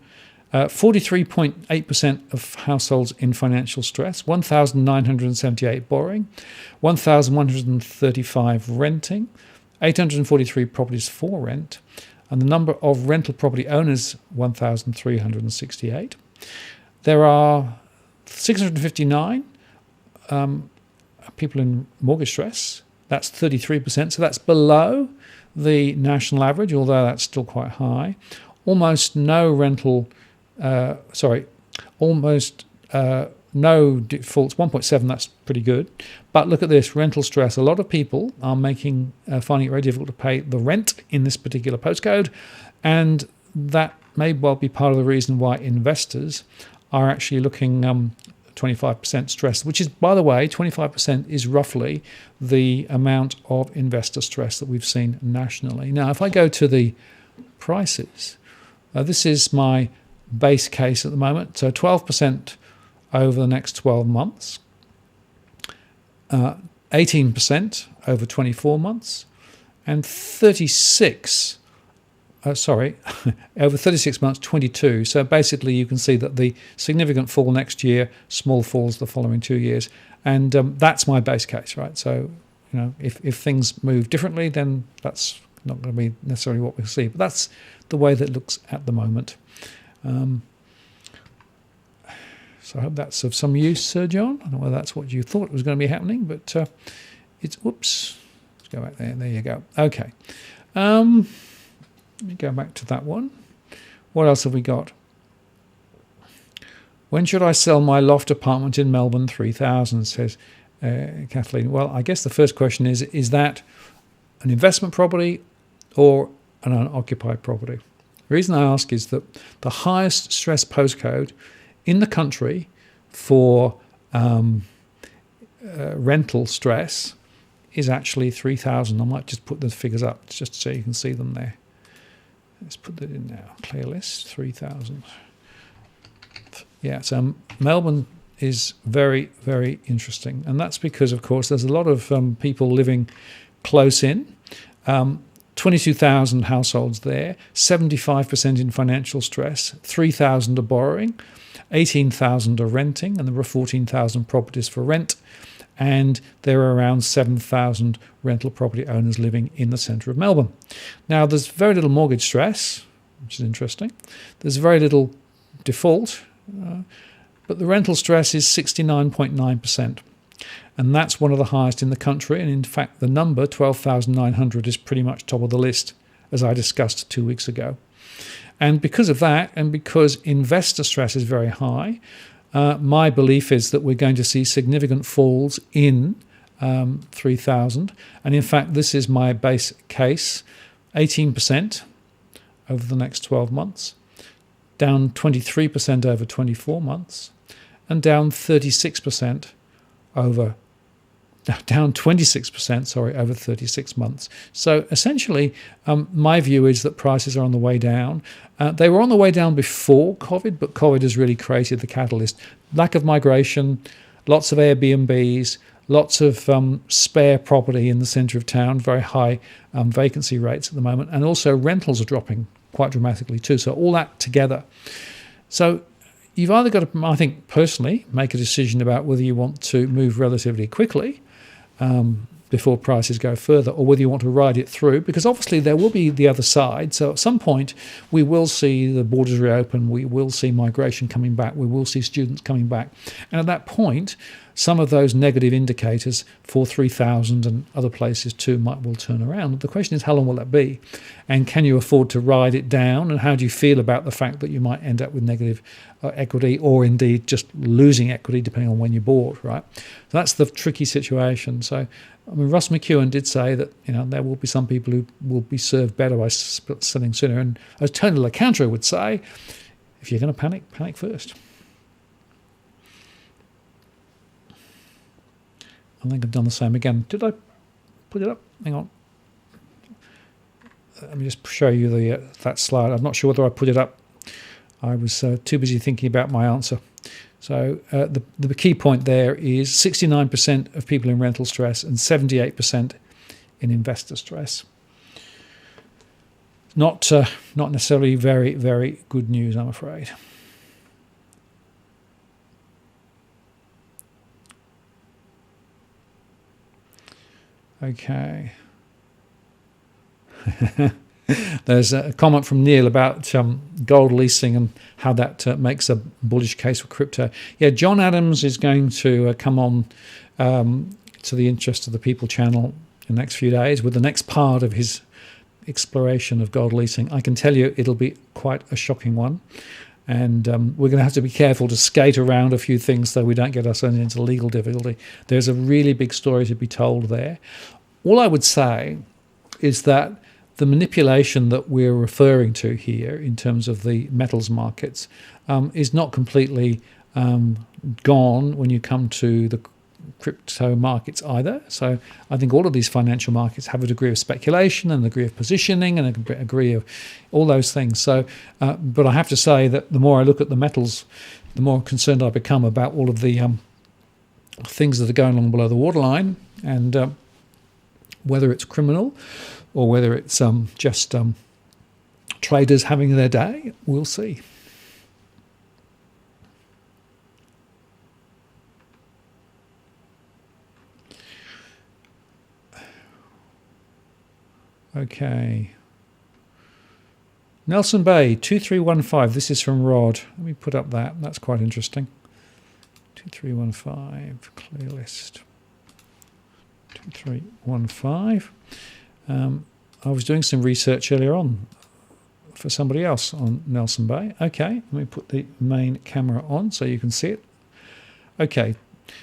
43.8% of households in financial stress, 1,978 borrowing, 1,135 renting, 843 properties for rent, and the number of rental property owners, 1,368. There are 659 people in mortgage stress. That's 33%, so that's below the national average, although that's still quite high. Almost no defaults, 1.7, that's pretty good. But look at this, rental stress. A lot of people are finding it very difficult to pay the rent in this particular postcode, and that may well be part of the reason why investors are actually looking 25% stress, which is, by the way, 25% is roughly the amount of investor stress that we've seen nationally. Now, if I go to the prices, this is my base case at the moment. So 12% over the next 12 months, 18% over 24 months, and over 36 months, 22. So basically you can see that the significant fall next year, small falls the following 2 years. And that's my base case, right? So, if things move differently, then that's not going to be necessarily what we'll see. But that's the way that it looks at the moment. So I hope that's of some use, Sir John. I don't know whether that's what you thought was going to be happening, but it's, whoops. Let's go back there. There you go. Okay. Let me go back to that one. What else have we got? When should I sell my loft apartment in Melbourne 3000, says Kathleen. Well, I guess the first question is that an investment property or an unoccupied property? The reason I ask is that the highest stress postcode in the country for rental stress is actually 3,000. I might just put the figures up just so you can see them there. Let's put that in now. Clear list, 3,000. Yeah, so Melbourne is very, very interesting. And that's because, of course, there's a lot of people living close in. 22,000 households there, 75% in financial stress, 3,000 are borrowing, 18,000 are renting, and there are 14,000 properties for rent. And there are around 7,000 rental property owners living in the centre of Melbourne. Now, there's very little mortgage stress, which is interesting. There's very little default, but the rental stress is 69.9%. And that's one of the highest in the country. And in fact, the number, 12,900, is pretty much top of the list, as I discussed 2 weeks ago. And because of that, and because investor stress is very high, my belief is that we're going to see significant falls in 3,000. And in fact, this is my base case, 18% over the next 12 months, down 23% over 24 months, and down 26% down 26%, over 36 months. So essentially, my view is that prices are on the way down. They were on the way down before COVID, but COVID has really created the catalyst. Lack of migration, lots of Airbnbs, lots of spare property in the centre of town, very high vacancy rates at the moment, and also rentals are dropping quite dramatically too. So all that together. So you've either got to, I think personally, make a decision about whether you want to move relatively quickly before prices go further, or whether you want to ride it through, because obviously there will be the other side. So at some point we will see the borders reopen, we will see migration coming back, we will see students coming back, and at that point some of those negative indicators for 3,000 and other places too will turn around. The question is, how long will that be, and can you afford to ride it down, and how do you feel about the fact that you might end up with negative equity, or indeed just losing equity depending on when you bought, right? So that's the tricky situation. So I mean, Russ McEwen did say that there will be some people who will be served better by selling sooner, and as Tony LaCantra would say, if you're going to panic first. I think I've done the same again. Did I put it up? Hang on. Let me just show you that slide. I'm not sure whether I put it up. I was too busy thinking about my answer. So the key point there is 69% of people in rental stress and 78% in investor stress. Not necessarily very, very good news, I'm afraid. Okay. There's a comment from Neil about gold leasing and how that makes a bullish case for crypto. Yeah, John Adams is going to come on to the Interest of the People channel in the next few days with the next part of his exploration of gold leasing. I can tell you it'll be quite a shocking one. And we're going to have to be careful to skate around a few things so we don't get ourselves into legal difficulty. There's a really big story to be told there. All I would say is that the manipulation that we're referring to here in terms of the metals markets is not completely gone when you come to the crypto markets either. So I think all of these financial markets have a degree of speculation and a degree of positioning and a degree of all those things. So, but I have to say that the more I look at the metals, the more concerned I become about all of the things that are going along below the waterline, and whether it's criminal or whether it's just traders having their day, we'll see. Okay. Nelson Bay, 2315. This is from Rod. Let me put up that. That's quite interesting. 2315, clear list. 2315. I was doing some research earlier on for somebody else on Nelson Bay. Okay, let me put the main camera on so you can see it. Okay.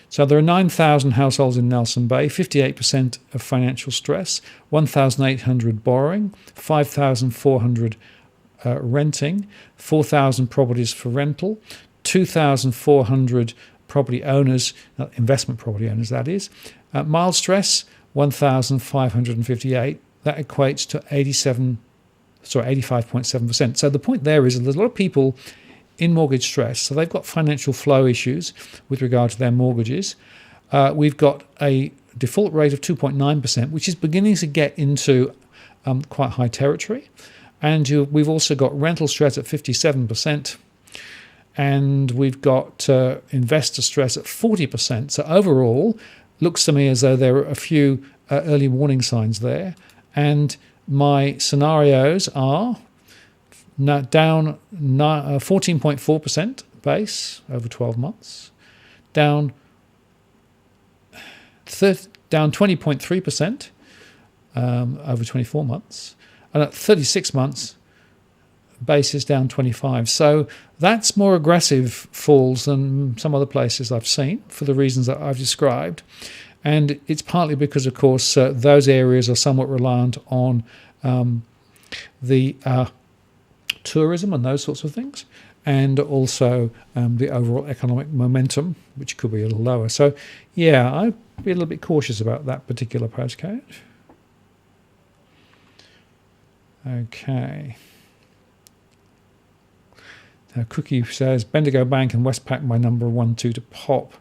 So there are 9,000 households in Nelson Bay, 58% of financial stress, 1,800 borrowing, 5,400 renting, 4,000 properties for rental, 2,400 property owners, investment property owners that is. Mild stress, 1,558. That equates to 85.7%. So the point there is there's a lot of people in mortgage stress, so they've got financial flow issues with regard to their mortgages. We've got a default rate of 2.9%, which is beginning to get into quite high territory. And we've also got rental stress at 57%, and we've got investor stress at 40%. So overall, looks to me as though there are a few early warning signs there. And my scenarios are down 14.4% base over 12 months, down 20.3% over 24 months, and at 36 months, base is down 25. So that's more aggressive falls than some other places I've seen for the reasons that I've described. And it's partly because, of course, those areas are somewhat reliant on the tourism and those sorts of things, and also the overall economic momentum, which could be a little lower. So, yeah, I'd be a little bit cautious about that particular postcode. Okay. Now, Cookie says, Bendigo Bank and Westpac by number 1, 2 to pop.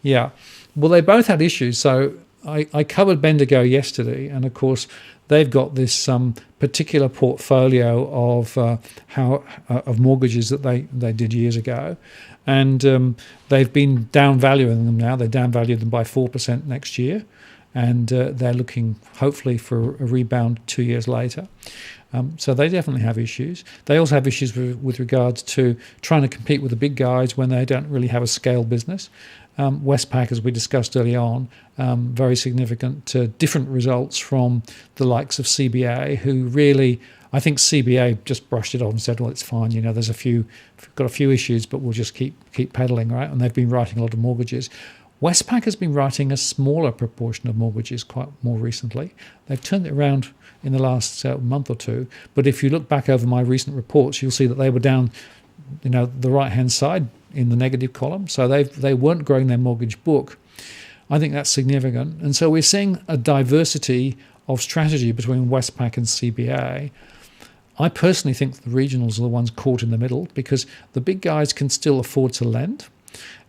Yeah. Well, they both had issues. So I covered Bendigo yesterday, and of course they've got this particular portfolio of of mortgages that they did years ago, and they've been downvaluing them now. They downvalued them by 4% next year, and they're looking hopefully for a rebound 2 years later. So they definitely have issues. They also have issues with regards to trying to compete with the big guys when they don't really have a scale business. Westpac, as we discussed early on, very significant different results from the likes of CBA, who really, I think CBA just brushed it off and said, well, it's fine, there's got a few issues, but we'll just keep pedaling, right? And they've been writing a lot of mortgages. Westpac has been writing a smaller proportion of mortgages quite more recently. They've turned it around in the last month or two, but if you look back over my recent reports, you'll see that they were down, the right-hand side in the negative column. So they weren't growing their mortgage book. I think that's significant. And so we're seeing a diversity of strategy between Westpac and CBA. I personally think the regionals are the ones caught in the middle, because the big guys can still afford to lend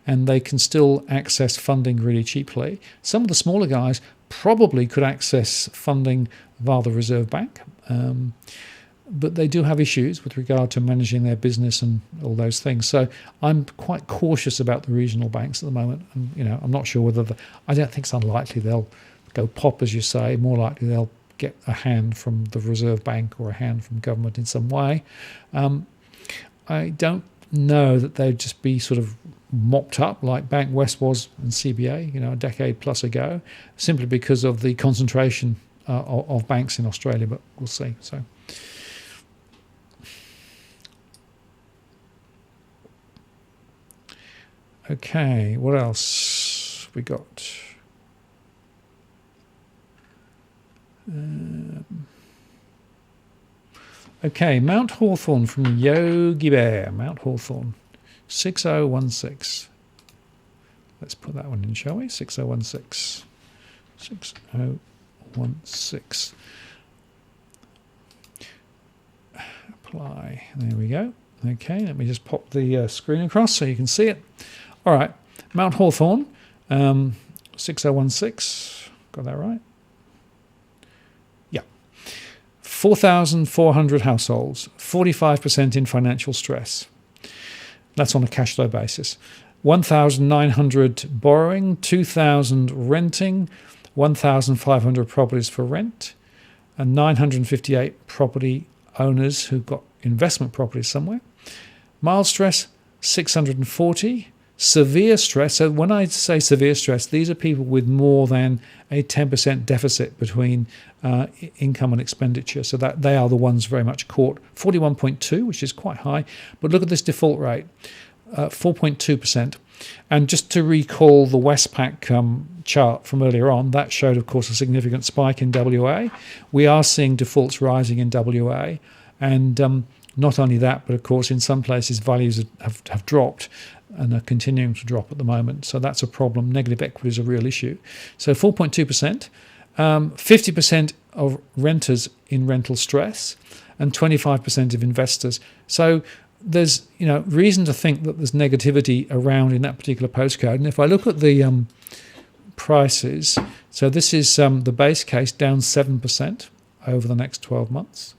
and they can still access funding really cheaply. Some of the smaller guys probably could access funding via the Reserve Bank, but they do have issues with regard to managing their business and all those things. So I'm quite cautious about the regional banks at the moment. And, I'm not sure whether I don't think it's unlikely they'll go pop, as you say. More likely they'll get a hand from the Reserve Bank or a hand from government in some way. I don't know that they'd just be sort of mopped up like Bank West was and CBA, a decade plus ago, simply because of the concentration of banks in Australia, but we'll see. So. Okay, what else we got? Okay, Mount Hawthorn from Yogi Bear. Mount Hawthorn, 6016. Let's put that one in, shall we? 6016. 6016. Apply. There we go. Okay, let me just pop the screen across so you can see it. All right, Mount Hawthorn, 6016. Got that right? Yeah. 4,400 households, 45% in financial stress. That's on a cash flow basis. 1,900 borrowing, 2,000 renting, 1,500 properties for rent, and 958 property owners who've got investment properties somewhere. Mild stress, 640. Severe stress, so when I say severe stress, these are people with more than a 10% deficit between income and expenditure. So that they are the ones very much caught. 41.2, which is quite high. But look at this default rate, 4.2%. And just to recall the Westpac chart from earlier on, that showed, of course, a significant spike in WA. We are seeing defaults rising in WA. And not only that, but of course, in some places, values have dropped. and are continuing to drop at the moment. So that's a problem. Negative equity is a real issue. So 4.2%, 50% of renters in rental stress, and 25% of investors. So there's reason to think that there's negativity around in that particular postcode. And if I look at the prices, so this is the base case down 7% over the next 12 months.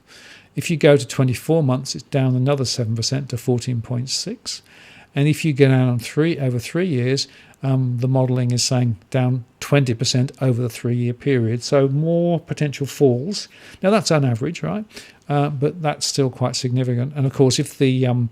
If you go to 24 months, it's down another 7% to 14.6. And if you go down over 3 years, the modelling is saying down 20% over the 3-year period. So more potential falls. Now that's on average, right? But that's still quite significant. And of course, if the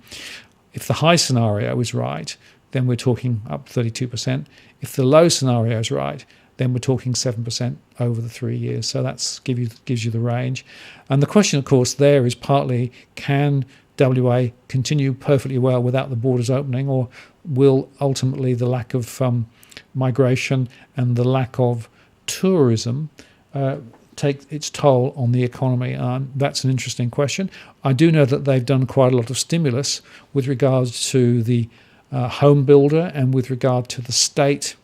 high scenario is right, then we're talking up 32%. If the low scenario is right, then we're talking 7% over the 3 years. So that gives you the range. And the question, of course, there is partly, can WA continue perfectly well without the borders opening, or will ultimately the lack of migration and the lack of tourism take its toll on the economy? That's an interesting question. I do know that they've done quite a lot of stimulus with regards to the home builder and with regard to the state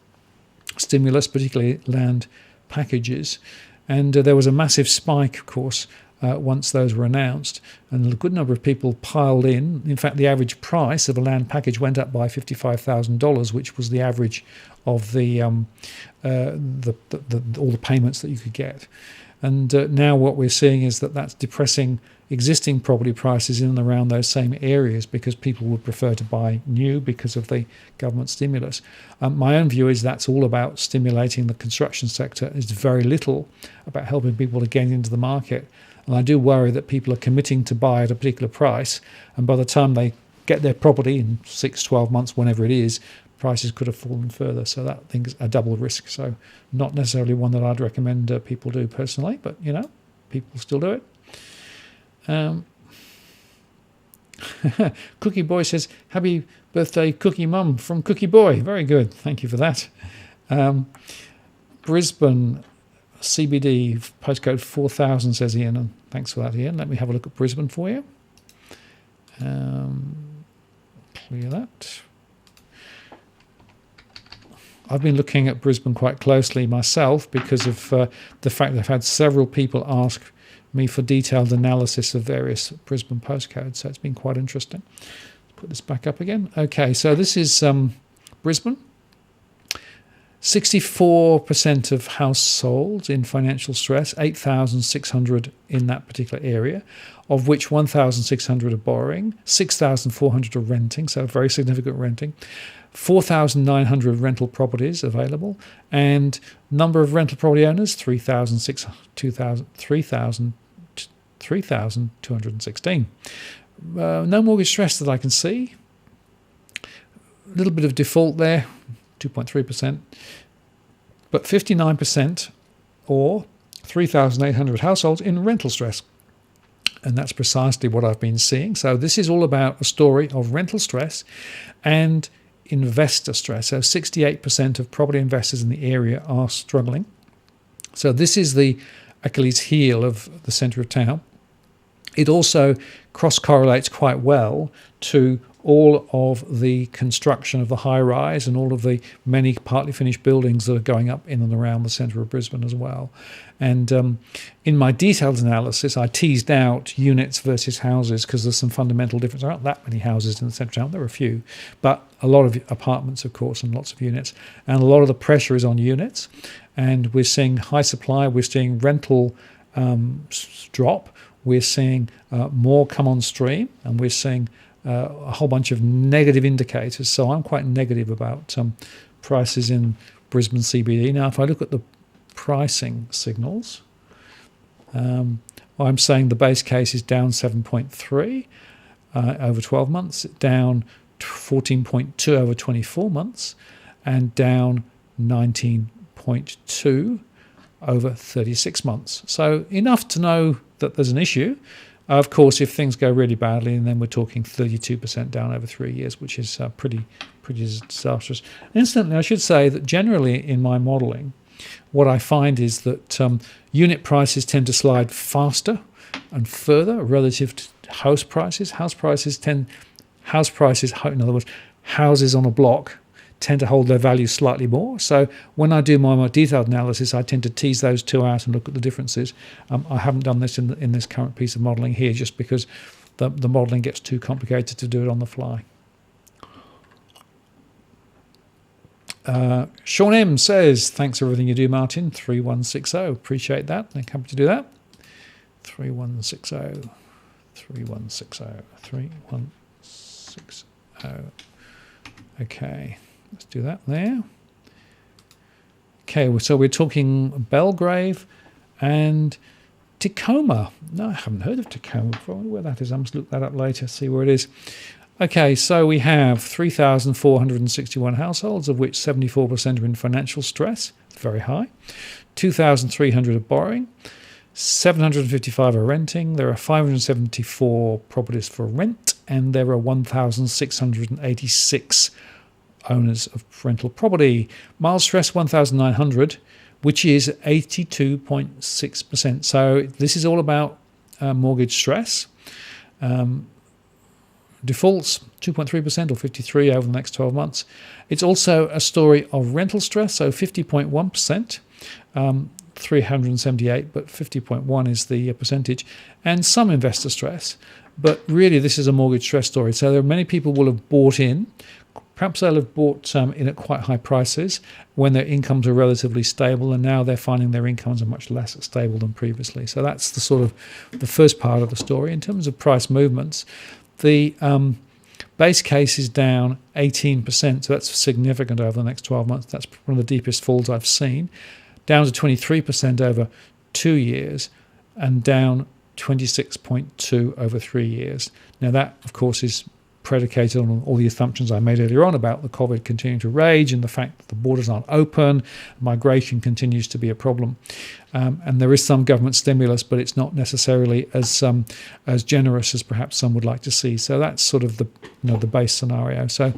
stimulus, particularly land packages. And there was a massive spike, of course, once those were announced, and a good number of people piled in. In fact, the average price of a land package went up by $55,000, which was the average of the all the payments that you could get. And now what we're seeing is that that's depressing existing property prices in and around those same areas, because people would prefer to buy new because of the government stimulus. My own view is that's all about stimulating the construction sector. It's very little about helping people to get into the market. And I do worry that people are committing to buy at a particular price, and by the time they get their property in 6, 12 months, whenever it is, prices could have fallen further. So that thing is a double risk. So not necessarily one that I'd recommend people do personally, but people still do it. Cookie Boy says, happy birthday, Cookie Mum, from Cookie Boy. Very good. Thank you for that. Brisbane CBD postcode 4000, says Ian, and thanks for that, Ian. Let me have a look at Brisbane for you. Clear that. I've been looking at Brisbane quite closely myself because of the fact that I've had several people ask me for detailed analysis of various Brisbane postcodes, so it's been quite interesting. Put this back up again. Okay, so this is Brisbane. 64% of households in financial stress, 8,600 in that particular area, of which 1,600 are borrowing, 6,400 are renting, so very significant renting, 4,900 rental properties available, and number of rental property owners, 3,216. No mortgage stress that I can see. A little bit of default there, 2.3%, but 59% or 3,800 households in rental stress. And that's precisely what I've been seeing. So this is all about a story of rental stress and investor stress. So 68% of property investors in the area are struggling. So this is the Achilles heel of the centre of town. It also cross-correlates quite well to all of the construction of the high-rise and all of the many partly finished buildings that are going up in and around the centre of Brisbane as well. And in my detailed analysis, I teased out units versus houses because there's some fundamental difference. There aren't that many houses in the centre of town. There are a few, but a lot of apartments, of course, and lots of units. And a lot of the pressure is on units. And we're seeing high supply. We're seeing rental drop. We're seeing more come on stream, and we're seeing a whole bunch of negative indicators. So I'm quite negative about prices in Brisbane CBD. Now, if I look at the pricing signals, I'm saying the base case is down 7.3 over 12 months, down 14.2 over 24 months, and down 19.2 over 36 months. So enough to know that there's an issue. Of course, if things go really badly, and then we're talking 32% down over 3 years, which is pretty disastrous. Incidentally, I should say that generally in my modelling, what I find is that unit prices tend to slide faster and further relative to house prices. In other words, houses on a block tend to hold their value slightly more. So when I do my more detailed analysis, I tend to tease those two out and look at the differences. I haven't done this in this current piece of modelling here, just because the modelling gets too complicated to do it on the fly. Sean M says, thanks for everything you do, Martin. 3160. Appreciate that. I'm happy to do that. 3160. 3160. Okay, let's do that there. Okay, so we're talking Belgrave and Tacoma. No, I haven't heard of Tacoma before. I wonder where that is. I must look that up later, see where it is. Okay, so we have 3,461 households, of which 74% are in financial stress. It's very high. 2,300 are borrowing. 755 are renting. There are 574 properties for rent, and there are 1,686 owners of rental property. Mild stress 1,900, which is 82.6%. So this is all about mortgage stress. Defaults 2.3% or 53 over the next 12 months. It's also a story of rental stress, so 50.1%. 378, but 50.1 is the percentage, and some investor stress. But really, this is a mortgage stress story. So there are many people will have bought in. Perhaps they'll have bought in at quite high prices when their incomes are relatively stable, and now they're finding their incomes are much less stable than previously. So that's the sort of the first part of the story. In terms of price movements, the base case is down 18%, so that's significant over the next 12 months. That's one of the deepest falls I've seen. Down to 23% over 2 years, and down 26.2 over 3 years. Now that, of course, is predicated on all the assumptions I made earlier on about the COVID continuing to rage and the fact that the borders aren't open, migration continues to be a problem. And there is some government stimulus, but it's not necessarily as generous as perhaps some would like to see. So that's sort of the base scenario. So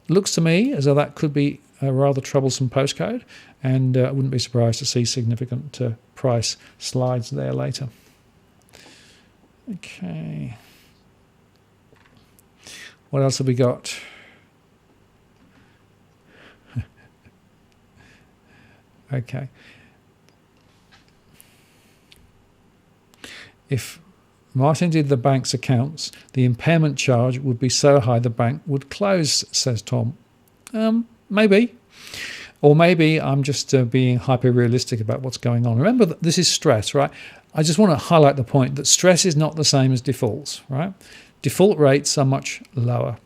looks to me as though that could be a rather troublesome postcode, and I wouldn't be surprised to see significant price slides there later. Okay. What else have we got? Okay. If Martin did the bank's accounts, the impairment charge would be so high the bank would close, says Tom. Maybe. Or maybe I'm just being hyper-realistic about what's going on. Remember that this is stress, right? I just want to highlight the point that stress is not the same as defaults, right? Default rates are much lower.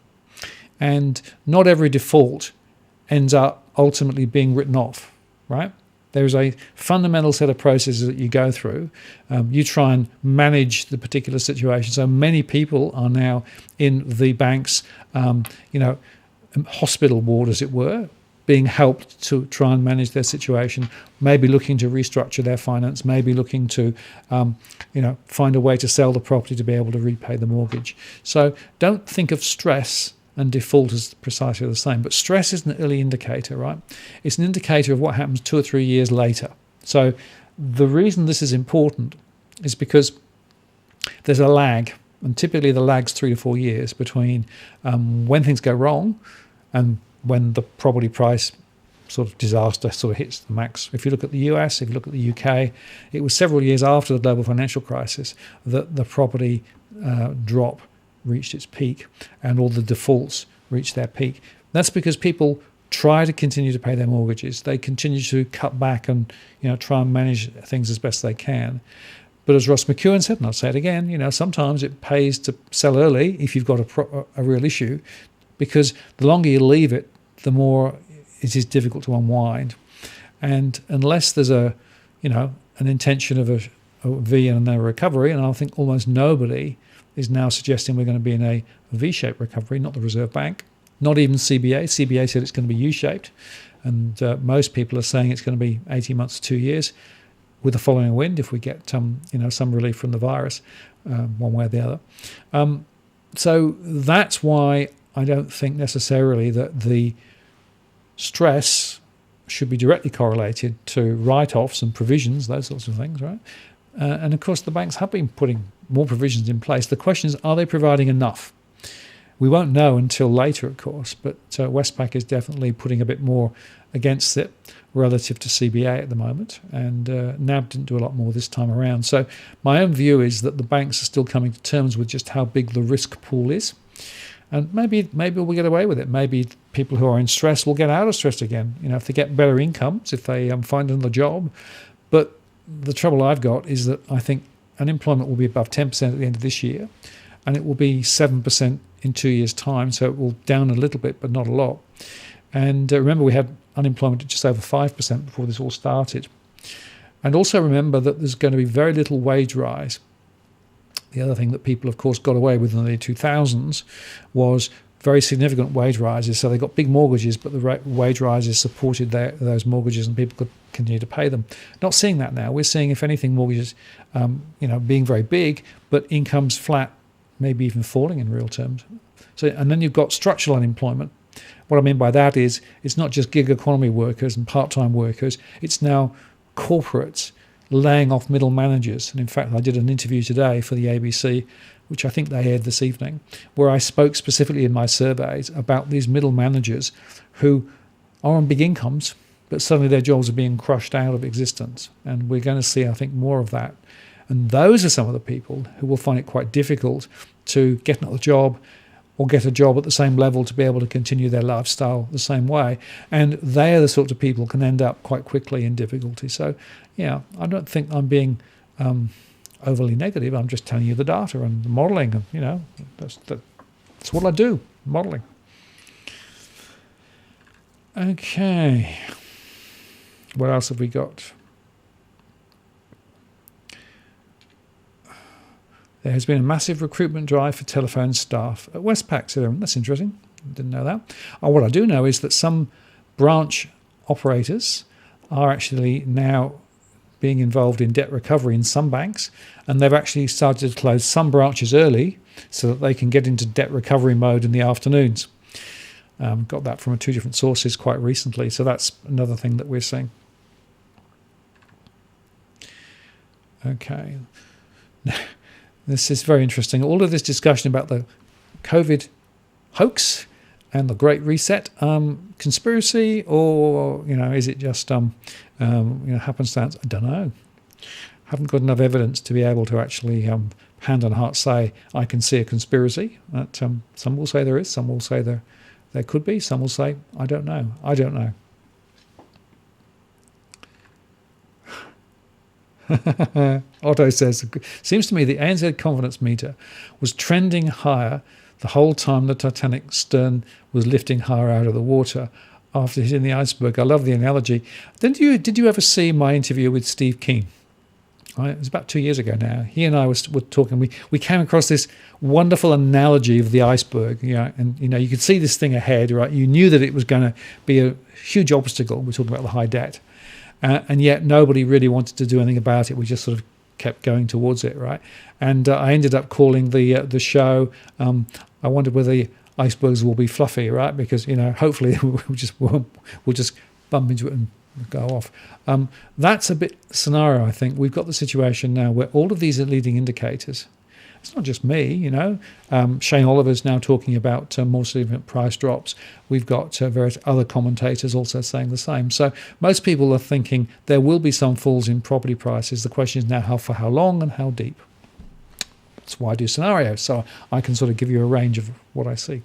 And not every default ends up ultimately being written off, right? There's a fundamental set of processes that you go through. You try and manage the particular situation. So many people are now in the bank's, hospital ward, as it were, being helped to try and manage their situation, maybe looking to restructure their finance, maybe looking to, find a way to sell the property to be able to repay the mortgage. So don't think of stress and default as precisely the same. But stress is an early indicator, right? It's an indicator of what happens 2 or 3 years later. So the reason this is important is because there's a lag, and typically the lag's 3 to 4 years between when things go wrong and when the property price sort of disaster sort of hits the max. If you look at the US, if you look at the UK, it was several years after the global financial crisis that the property drop reached its peak and all the defaults reached their peak. That's because people try to continue to pay their mortgages. They continue to cut back and try and manage things as best they can. But as Ross McEwen said, and I'll say it again, sometimes it pays to sell early if you've got a real issue, because the longer you leave it, the more it is difficult to unwind. And unless there's an intention of a V and a recovery, and I think almost nobody is now suggesting we're going to be in a V-shaped recovery, not the Reserve Bank, not even CBA. CBA said it's going to be U-shaped, and most people are saying it's going to be 18 months to 2 years with the following wind if we get some relief from the virus, one way or the other. So that's why I don't think necessarily that the stress should be directly correlated to write-offs and provisions, those sorts of things, right? And of course, the banks have been putting more provisions in place. The question is, are they providing enough? We won't know until later, of course, but Westpac is definitely putting a bit more against it relative to CBA at the moment, and NAB didn't do a lot more this time around. So my own view is that the banks are still coming to terms with just how big the risk pool is, and maybe we'll get away with it. Maybe people who are in stress will get out of stress again, if they get better incomes, if they find another job. But the trouble I've got is that I think unemployment will be above 10% at the end of this year, and it will be 7% in 2 years' time, so it will down a little bit, but not a lot. And remember, we had unemployment at just over 5% before this all started. And also remember that there's going to be very little wage rise. The other thing that people, of course, got away with in the 2000s was very significant wage rises. So they got big mortgages, but the wage rises supported those mortgages, and people could continue to pay them. Not seeing that now. We're seeing, if anything, mortgages being very big, but incomes flat, maybe even falling in real terms. So, and then you've got structural unemployment. What I mean by that is it's not just gig economy workers and part-time workers. It's now corporates laying off middle managers. And in fact, I did an interview today for the ABC, which I think they aired this evening, where I spoke specifically in my surveys about these middle managers who are on big incomes, but suddenly their jobs are being crushed out of existence. And we're going to see, I think, more of that. And those are some of the people who will find it quite difficult to get another job or get a job at the same level to be able to continue their lifestyle the same way. And they are the sorts of people who can end up quite quickly in difficulty. So, yeah, I don't think I'm being overly negative. I'm just telling you the data and the modelling. And, that's what I do, modelling. Okay. What else have we got? There has been a massive recruitment drive for telephone staff at Westpac. So that's interesting. Didn't know that. What I do know is that some branch operators are actually now being involved in debt recovery in some banks, and they've actually started to close some branches early so that they can get into debt recovery mode in the afternoons. Got that from 2 different sources quite recently. So that's another thing that we're seeing. Okay. This is very interesting. All of this discussion about the COVID hoax and the Great Reset, conspiracy, or is it just happenstance? I don't know. Haven't got enough evidence to be able to actually hand on heart say I can see a conspiracy. That some will say there is, some will say there could be, some will say I don't know. I don't know. Otto says, seems to me the ANZ confidence meter was trending higher the whole time the Titanic stern was lifting higher out of the water after hitting the iceberg. I love the analogy. Did you ever see my interview with Steve Keen? It was about 2 years ago now. He and I were talking. We came across this wonderful analogy of the iceberg. And you could see this thing ahead, right? You knew that it was going to be a huge obstacle. We're talking about the high debt. And yet nobody really wanted to do anything about it. We just sort of kept going towards it, right? And I ended up calling the show. I wondered whether the icebergs will be fluffy, right? Because hopefully we'll just bump into it and go off. That's a bit scenario. I think we've got the situation now where all of these are leading indicators. It's not just me, Shane Oliver's now talking about more significant price drops. We've got various other commentators also saying the same. So most people are thinking there will be some falls in property prices. The question is now for how long and how deep. That's why I do scenarios, so I can sort of give you a range of what I see.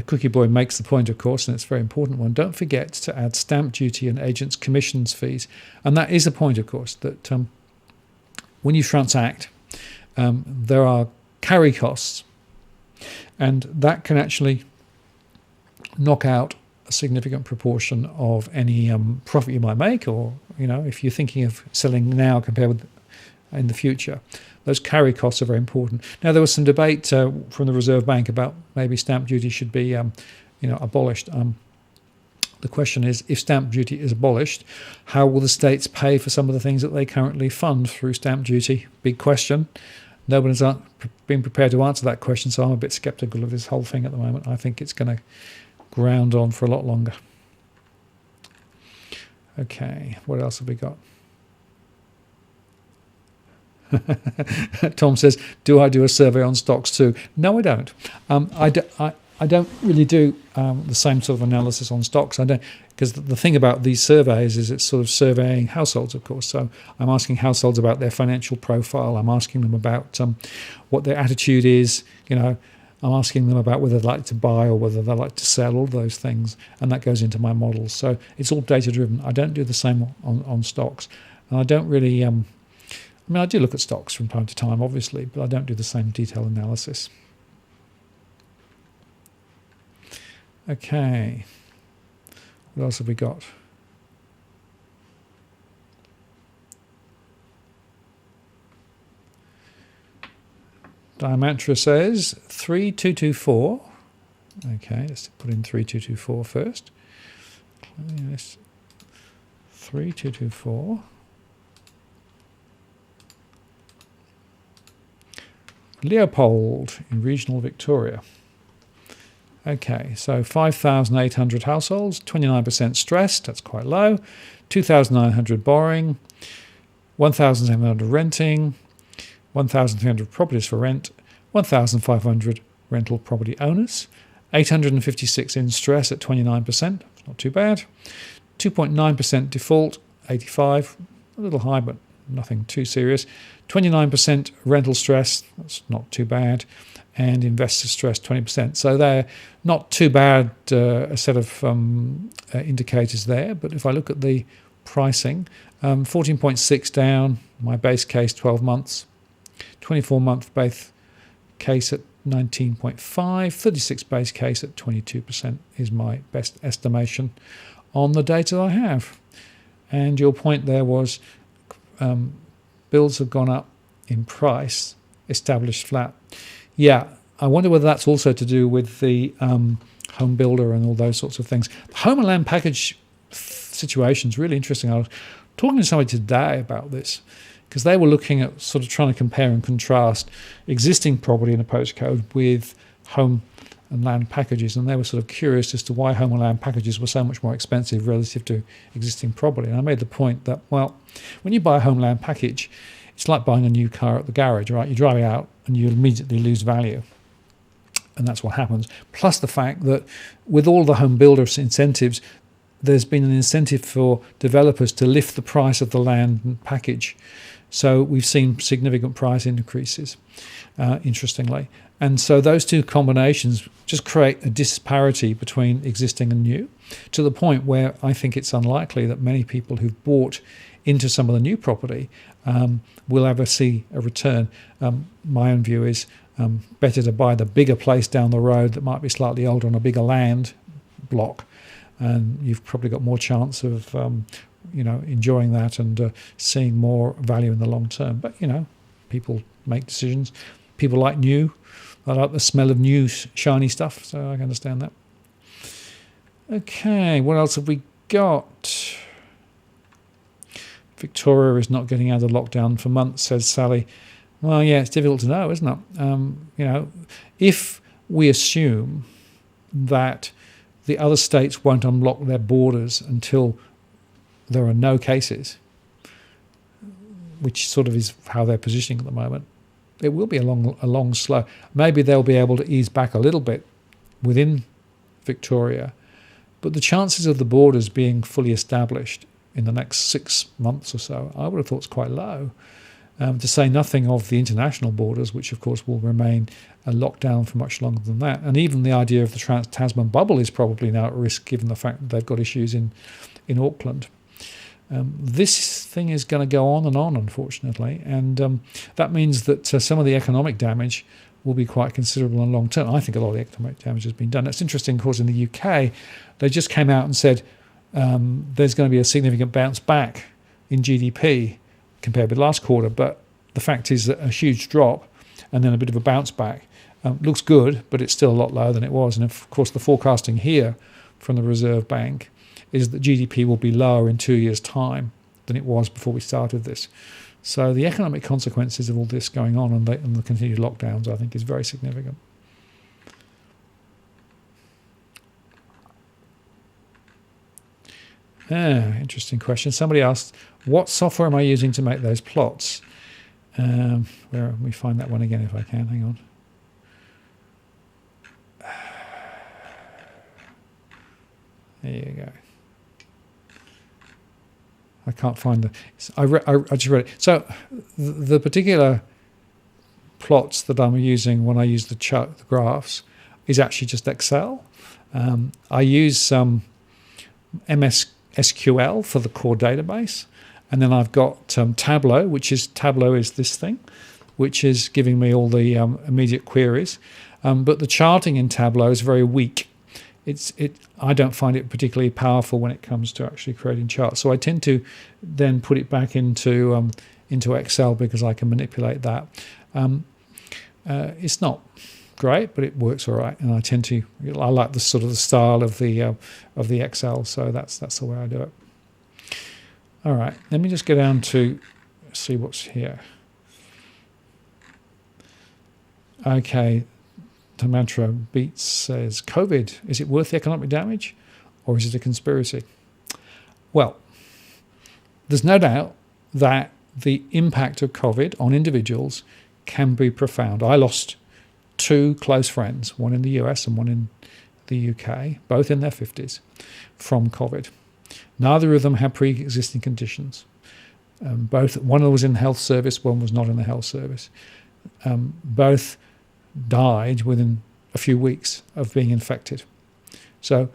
Cookie Boy makes the point, of course, and it's a very important one. Don't forget to add stamp duty and agents' commissions fees. And that is a point, of course, that when you transact, there are carry costs, and that can actually knock out a significant proportion of any profit you might make, or, if you're thinking of selling now compared with in the future. Those carry costs are very important. Now, there was some debate from the Reserve Bank about maybe stamp duty should be, abolished. The question is, if stamp duty is abolished, how will the states pay for some of the things that they currently fund through stamp duty? Big question. Nobody's been prepared to answer that question, so I'm a bit sceptical of this whole thing at the moment. I think it's going to ground on for a lot longer. Okay, what else have we got? Tom says, do I do a survey on stocks too? No, I don't. I don't really do the same sort of analysis on stocks. I don't, because the thing about these surveys is it's sort of surveying households, of course. So I'm asking households about their financial profile. I'm asking them about what their attitude is. I'm asking them about whether they'd like to buy or whether they like to sell, all those things, and that goes into my models. So it's all data driven. I don't do the same on stocks, and I don't really. I do look at stocks from time to time, obviously, but I don't do the same detailed analysis. Okay. What else have we got? Diamantra says 3224. Okay, let's put in 3224 first. 3224. Leopold in regional Victoria. Okay, so 5,800 households, 29% stressed, that's quite low. 2,900 borrowing, 1,700 renting, 1,300 properties for rent, 1,500 rental property owners, 856 in stress at 29%, not too bad. 2.9% default, 85, a little high, but nothing too serious. 29% rental stress, that's not too bad, and investor stress 20%. So they're not too bad, a set of indicators there. But if I look at the pricing, 14.6 down, my base case 12 months, 24-month base case at 19.5, 36 base case at 22% is my best estimation on the data I have. And your point there was bills have gone up in price, established flat. Yeah, I wonder whether that's also to do with the home builder and all those sorts of things. The home and land package situation is really interesting. I was talking to somebody today about this because they were looking at sort of trying to compare and contrast existing property in a postcode with home and land packages, and they were sort of curious as to why home and land packages were so much more expensive relative to existing property. And I made the point that, well, when you buy a home land package, it's like buying a new car at the garage, right? You drive it out and you immediately lose value. And that's what happens. Plus the fact that with all the home builder incentives, there's been an incentive for developers to lift the price of the land package. So we've seen significant price increases, interestingly. And so those two combinations just create a disparity between existing and new, to the point where I think it's unlikely that many people who've bought into some of the new property will ever see a return. My own view is better to buy the bigger place down the road that might be slightly older on a bigger land block, and you've probably got more chance of enjoying that and seeing more value in the long term. But people make decisions. People like new. I like the smell of new shiny stuff, so I can understand that. Okay, what else have we got? Victoria is not getting out of lockdown for months, says Sally. Well, yeah, it's difficult to know, isn't it? If we assume that the other states won't unlock their borders until there are no cases, which sort of is how they're positioning at the moment, it will be a long slow. Maybe they'll be able to ease back a little bit within Victoria, but the chances of the borders being fully established in the next 6 months or so, I would have thought is quite low. To say nothing of the international borders, which of course will remain locked down for much longer than that. And even the idea of the Trans-Tasman bubble is probably now at risk, given the fact that they've got issues in Auckland. This thing is going to go on, unfortunately, and that means that some of the economic damage will be quite considerable in the long term. I think a lot of the economic damage has been done. It's interesting, of course, in the UK, they just came out and said there's going to be a significant bounce back in GDP compared with last quarter, but the fact is that a huge drop and then a bit of a bounce back looks good, but it's still a lot lower than it was. And of course, the forecasting here from the Reserve Bank is that GDP will be lower in 2 years' time than it was before we started this. So the economic consequences of all this going on and the continued lockdowns, I think, is very significant. Interesting question. Somebody asked, what software am I using to make those plots? Where let me find that one again if I can. Hang on. There you go. I can't find I just read it. So the particular plots that I'm using when I use the graphs is actually just Excel. I use some MS SQL for the core database, and then I've got Tableau is this thing, which is giving me all the immediate queries. But the charting in Tableau is very weak. I don't find it particularly powerful when it comes to actually creating charts. So I tend to then put it back into Excel because I can manipulate that. It's not great, but it works all right. And I like the sort of the style of the Excel. So that's the way I do it. All right, let me just go down to see what's here. Okay. Mantra Beats says, COVID, is it worth the economic damage or is it a conspiracy? Well, there's no doubt that the impact of COVID on individuals can be profound. I lost two close friends, one in the US and one in the UK, both in their 50s, from COVID. Neither of them had pre-existing conditions. One was in the health service, one was not in the health service. Both died within a few weeks of being infected. So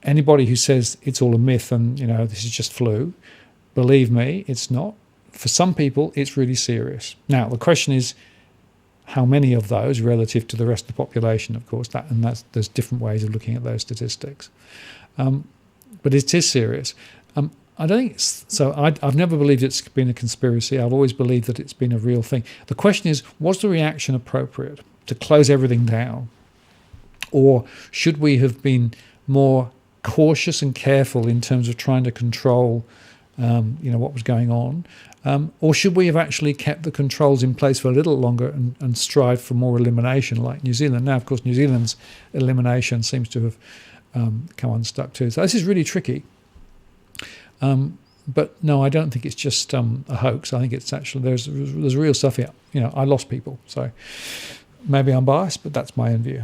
anybody who says it's all a myth and this is just flu, believe me, it's not. For some people, it's really serious. Now the question is, how many of those relative to the rest of the population? Of course, there's different ways of looking at those statistics, but it is serious. I don't think so. I've never believed it's been a conspiracy. I've always believed that it's been a real thing. The question is, was the reaction appropriate to close everything down? Or should we have been more cautious and careful in terms of trying to control what was going on? Or should we have actually kept the controls in place for a little longer and strive for more elimination like New Zealand? Now, of course, New Zealand's elimination seems to have come unstuck too. So this is really tricky. But no, I don't think it's just a hoax. I think it's actually there's real stuff here. I lost people, so maybe I'm biased, but that's my own view.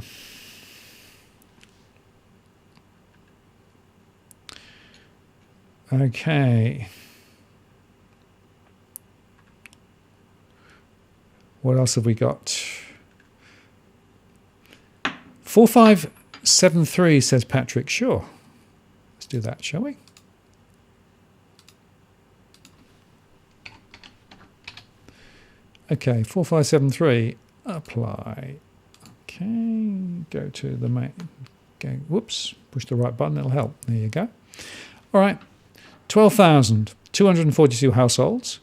Okay. What else have we got? 4573 says Patrick. Sure. Let's do that, shall we? Okay, 4573, apply. Okay, go to the main, whoops, push the right button, it'll help. There you go. All right, 12,242 households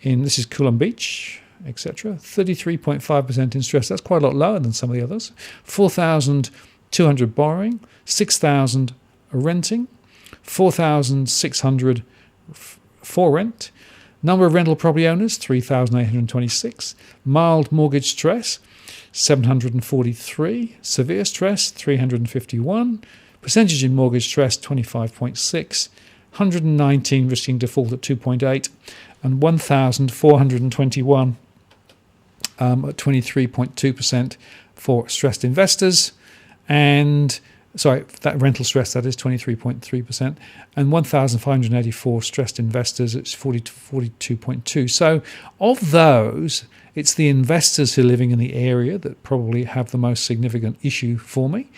this is Coolum Beach, etc. 33.5% in stress. That's quite a lot lower than some of the others. 4,200 borrowing, 6,000 renting, 4,600 for rent. Number of rental property owners, 3,826. Mild mortgage stress, 743. Severe stress, 351. Percentage in mortgage stress, 25.6. 119 risking default at 2.8. And 1,421 at 23.2% for stressed investors. And that rental stress, that is 23.3%, and 1,584 stressed investors, it's 42.2. So of those, it's the investors who are living in the area that probably have the most significant issue for me.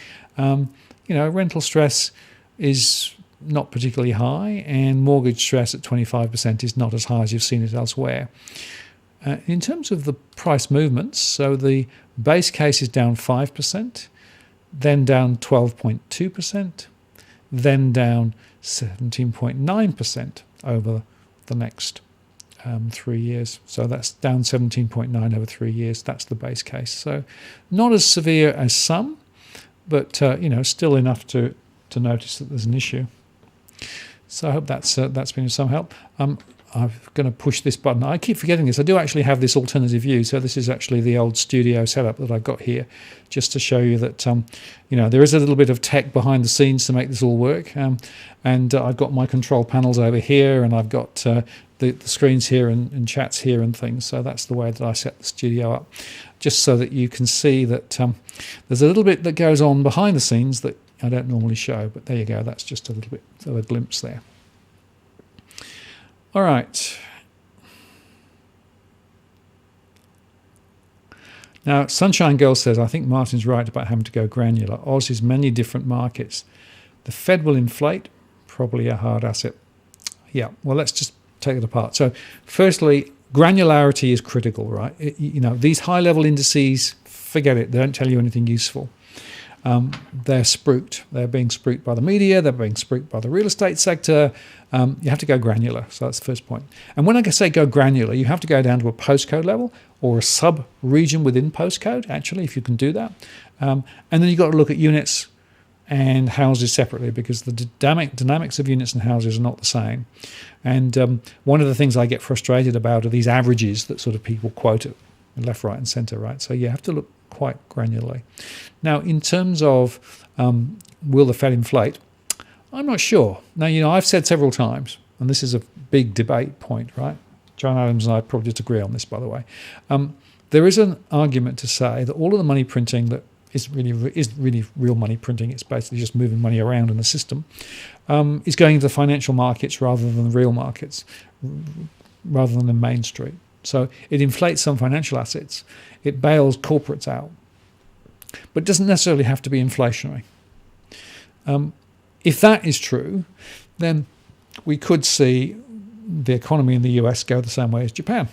Rental stress is not particularly high, and mortgage stress at 25% is not as high as you've seen it elsewhere. In terms of the price movements, so the base case is down 5%, then down 12.2%, then down 17.9% over the next 3 years. So that's down 17.9 over 3 years. That's the base case. So not as severe as some, but still enough to notice that there's an issue. So I hope that's been of some help. I'm going to push this button. I keep forgetting this. I do actually have this alternative view. So this is actually the old studio setup that I've got here, just to show you that, there is a little bit of tech behind the scenes to make this all work. And I've got my control panels over here, and I've got the screens here and chats here and things. So that's the way that I set the studio up, just so that you can see that there's a little bit that goes on behind the scenes that I don't normally show. But there you go. That's just a little bit of a glimpse there. All right. Now, Sunshine Girl says, I think Martin's right about having to go granular. Oz is many different markets. The Fed will inflate, probably a hard asset. Yeah, well, let's just take it apart. So, firstly, granularity is critical, right? These high-level indices, forget it. They don't tell you anything useful. They're spooked. They're being spooked by the media. They're being spooked by the real estate sector. You have to go granular. So that's the first point. And when I say go granular, you have to go down to a postcode level or a sub-region within postcode, actually, if you can do that. And then you've got to look at units and houses separately, because the dynamics of units and houses are not the same. And one of the things I get frustrated about are these averages that sort of people quote at left, right, and centre, right? So you have to look quite granularly. Now, in terms of will the Fed inflate, I'm not sure. Now, I've said several times, and this is a big debate point, right? John Adams and I probably disagree on this, by the way. There is an argument to say that all of the money printing that is really real money printing, it's basically just moving money around in the system, is going into the financial markets rather than the real markets, rather than the main street. So it inflates some financial assets, it bails corporates out, but it doesn't necessarily have to be inflationary. If that is true, then we could see the economy in the US go the same way as Japan,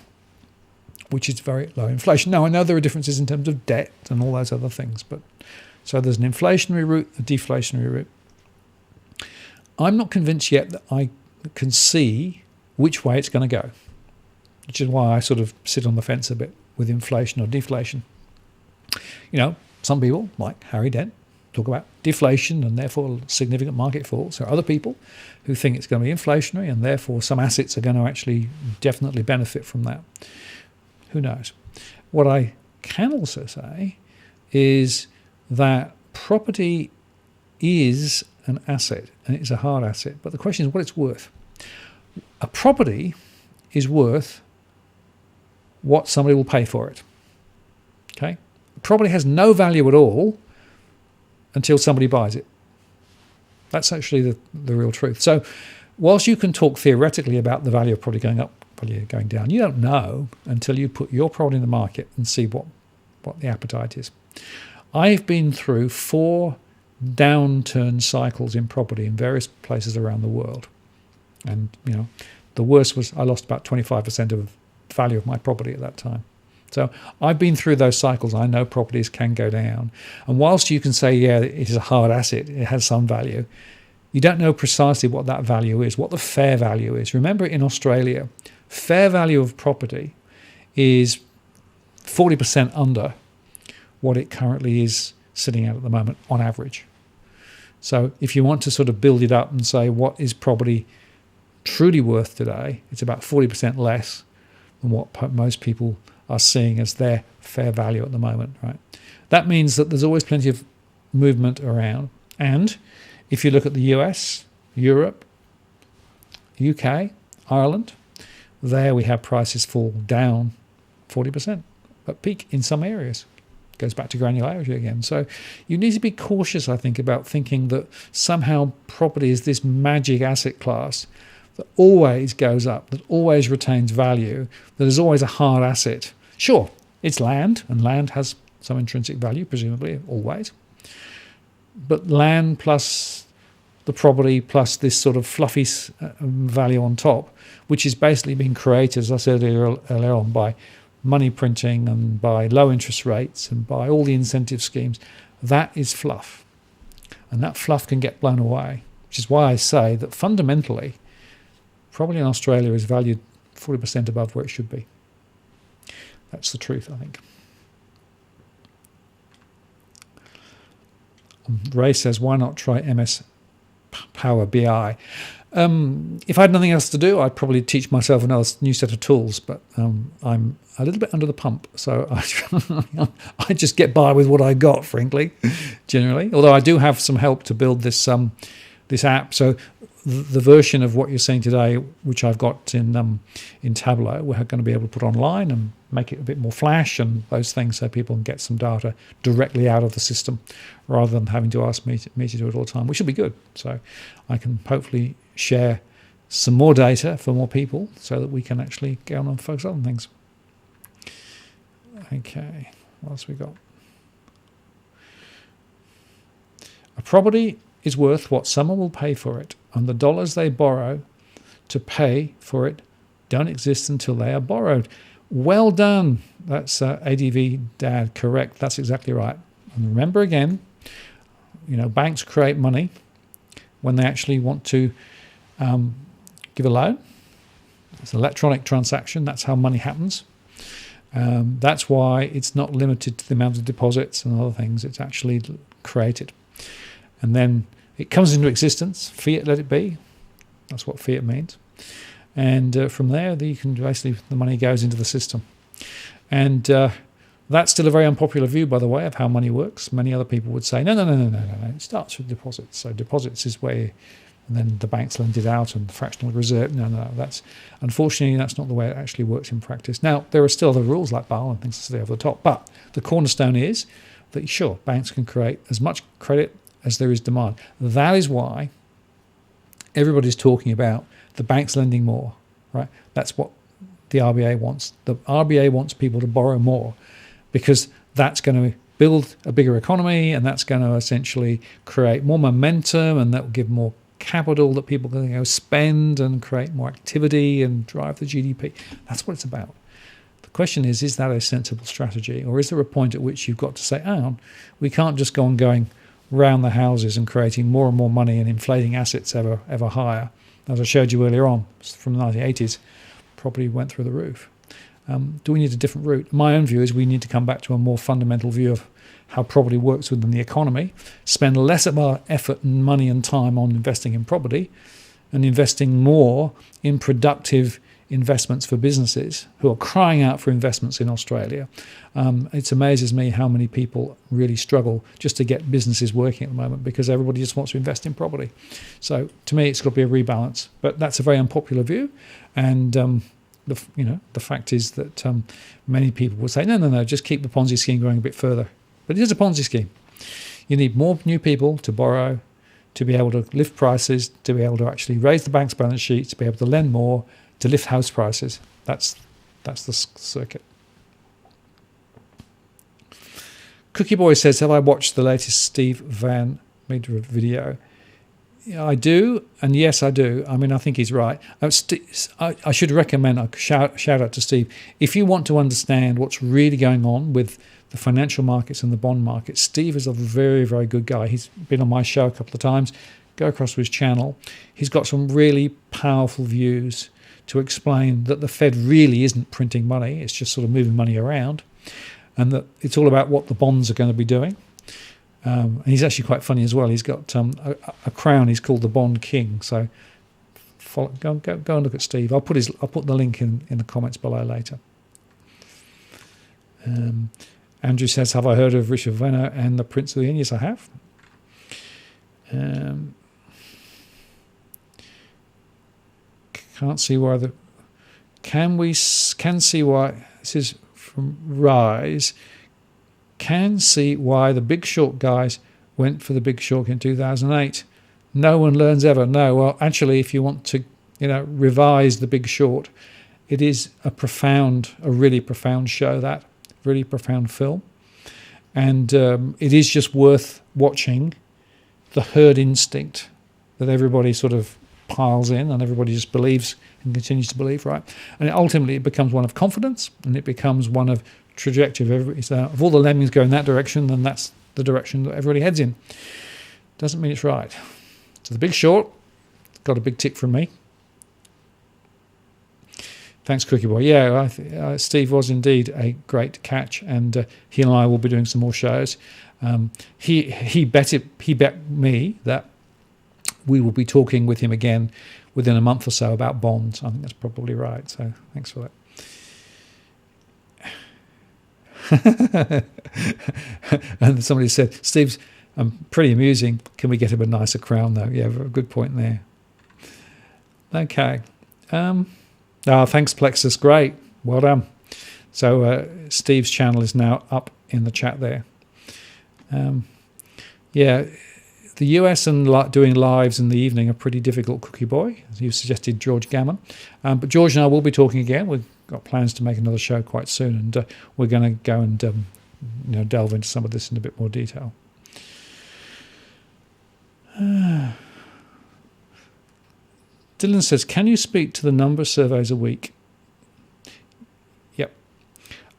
which is very low inflation. Now, I know there are differences in terms of debt and all those other things, but so there's an inflationary route, a deflationary route. I'm not convinced yet that I can see which way it's going to go, which is why I sort of sit on the fence a bit with inflation or deflation. Some people, like Harry Dent, talk about deflation and therefore significant market falls. There are other people who think it's going to be inflationary and therefore some assets are going to actually definitely benefit from that. Who knows? What I can also say is that property is an asset, and it's a hard asset. But the question is what it's worth. A property is worth what somebody will pay for it. Okay? Property has no value at all until somebody buys it. That's actually the real truth. So whilst you can talk theoretically about the value of property going up, value going down, you don't know until you put your property in the market and see what the appetite is. I've been through 4 downturn cycles in property in various places around the world. And, the worst was I lost about 25% of the value of my property at that time. So I've been through those cycles. I know properties can go down. And whilst you can say, yeah, it is a hard asset, it has some value, you don't know precisely what that value is, what the fair value is. Remember, in Australia, fair value of property is 40% under what it currently is sitting at the moment on average. So if you want to sort of build it up and say what is property truly worth today, it's about 40% less than what most people are seeing as their fair value at the moment, right? That means that there's always plenty of movement around. And if you look at the US, Europe, UK, Ireland, there we have prices fall down 40% at peak in some areas. Goes back to granularity again. So you need to be cautious, I think, about thinking that somehow property is this magic asset class that always goes up, that always retains value, that is always a hard asset. Sure, it's land, and land has some intrinsic value, presumably, always. But land plus the property plus this sort of fluffy value on top, which is basically being created, as I said earlier on, by money printing and by low interest rates and by all the incentive schemes, that is fluff. And that fluff can get blown away, which is why I say that fundamentally, property in Australia is valued 40% above where it should be. That's the truth, I think. Ray says, why not try MS Power BI? If I had nothing else to do, I'd probably teach myself another new set of tools, but I'm a little bit under the pump, so I just get by with what I got, frankly, generally. Although I do have some help to build this app. So the version of what you're seeing today, which I've got in Tableau, we're going to be able to put online and make it a bit more flash and those things, so people can get some data directly out of the system rather than having to ask me to do it all the time, which will be good. So I can hopefully share some more data for more people so that we can actually go on and focus on things. Okay, what else we got? A property is worth what someone will pay for it, and the dollars they borrow to pay for it don't exist until they are borrowed. Well done. That's ADV Dad, correct. That's exactly right. And remember again, banks create money when they actually want to give a loan. It's an electronic transaction. That's how money happens. That's why it's not limited to the amount of deposits and other things. It's actually created. And then it comes into existence. Fiat, let it be. That's what fiat means. And from there, you can basically, the money goes into the system. And that's still a very unpopular view, by the way, of how money works. Many other people would say, no. It starts with deposits. So deposits is where, and then the banks lend it out and the fractional reserve. No. Unfortunately, that's not the way it actually works in practice. Now, there are still other rules like Basel and things to stay over the top. But the cornerstone is that, sure, banks can create as much credit as there is demand. That is why everybody's talking about the banks lending more, right? That's what the RBA wants. The RBA wants people to borrow more because that's going to build a bigger economy, and that's going to essentially create more momentum, and that will give more capital that people can go spend and create more activity and drive the GDP. That's what it's about. The question is that a sensible strategy, or is there a point at which you've got to say, hang on, we can't just go on going round the houses and creating more and more money and inflating assets ever higher. As I showed you earlier on from the 1980s, property went through the roof. Do we need a different route? My own view is we need to come back to a more fundamental view of how property works within the economy, spend less of our effort and money and time on investing in property and investing more in productive investments for businesses who are crying out for investments in Australia. It amazes me how many people really struggle just to get businesses working at the moment because everybody just wants to invest in property. So to me, it's got to be a rebalance. But that's a very unpopular view. And the fact is that many people will say, no, just keep the Ponzi scheme going a bit further. But it is a Ponzi scheme. You need more new people to borrow, to be able to lift prices, to be able to actually raise the bank's balance sheet, to be able to lend more, to lift house prices. That's the circuit. Cookie Boy says, have I watched the latest Steve Van Meter video? Yeah, I do, and yes, I do. I mean, I think he's right. I should recommend a shout out to Steve. If you want to understand what's really going on with the financial markets and the bond market, Steve is a very, very good guy. He's been on my show a couple of times. Go across to his channel. He's got some really powerful views to explain that the Fed really isn't printing money. It's just sort of moving money around, and that it's all about what the bonds are going to be doing. And he's actually quite funny as well. He's got a crown. He's called the Bond King. So go and look at Steve. I'll put the link in the comments below later. Andrew says, have I heard of Richard Venner and the Prince of the Inn? Yes, I have. Can't see why can see why, this is from Rise, can see why the Big Short guys went for the Big Short in 2008. No one learns ever. No, well, actually, if you want to, revise the Big Short, it is a really profound show, that really profound film, and it is just worth watching. The herd instinct that everybody sort of piles in, and everybody just believes and continues to believe, right? And ultimately, it becomes one of confidence, and it becomes one of trajectory. If all the lemmings go in that direction, then that's the direction that everybody heads in. Doesn't mean it's right. So the Big Short got a big tick from me. Thanks, Cookie Boy. Yeah, Steve was indeed a great catch, and he and I will be doing some more shows. He bet me that we will be talking with him again within a month or so about bonds. I think that's probably right. So thanks for that. And somebody said, Steve's pretty amusing. Can we get him a nicer crown, though? Yeah, a good point there. Okay. Thanks, Plexus. Great. Well done. So Steve's channel is now up in the chat there. The US and doing lives in the evening are pretty difficult, Cookie Boy, as you suggested, George Gammon. But George and I will be talking again. We've got plans to make another show quite soon, and we're going to go and delve into some of this in a bit more detail. Dylan says, can you speak to the number of surveys a week? Yep.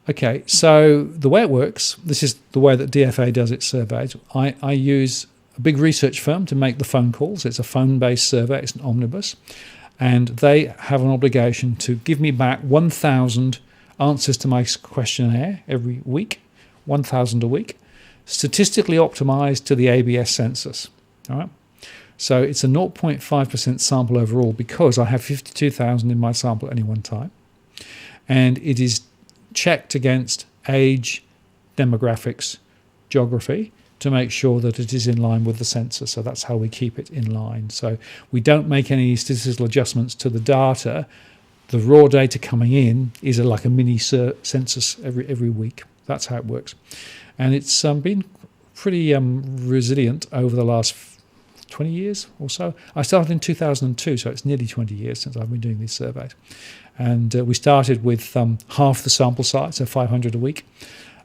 Okay, so the way it works, this is the way that DFA does its surveys. I use a big research firm to make the phone calls. It's a phone-based survey. It's an omnibus. And they have an obligation to give me back 1,000 answers to my questionnaire every week, 1,000 a week, statistically optimized to the ABS census. All right. So it's a 0.5% sample overall because I have 52,000 in my sample at any one time. And it is checked against age, demographics, geography to make sure that it is in line with the census. So that's how we keep it in line. So we don't make any statistical adjustments to the data. The raw data coming in is like a mini census every week. That's how it works. And it's been pretty resilient over the last 20 years or so. I started in 2002, so it's nearly 20 years since I've been doing these surveys. And we started with half the sample size, so 500 a week.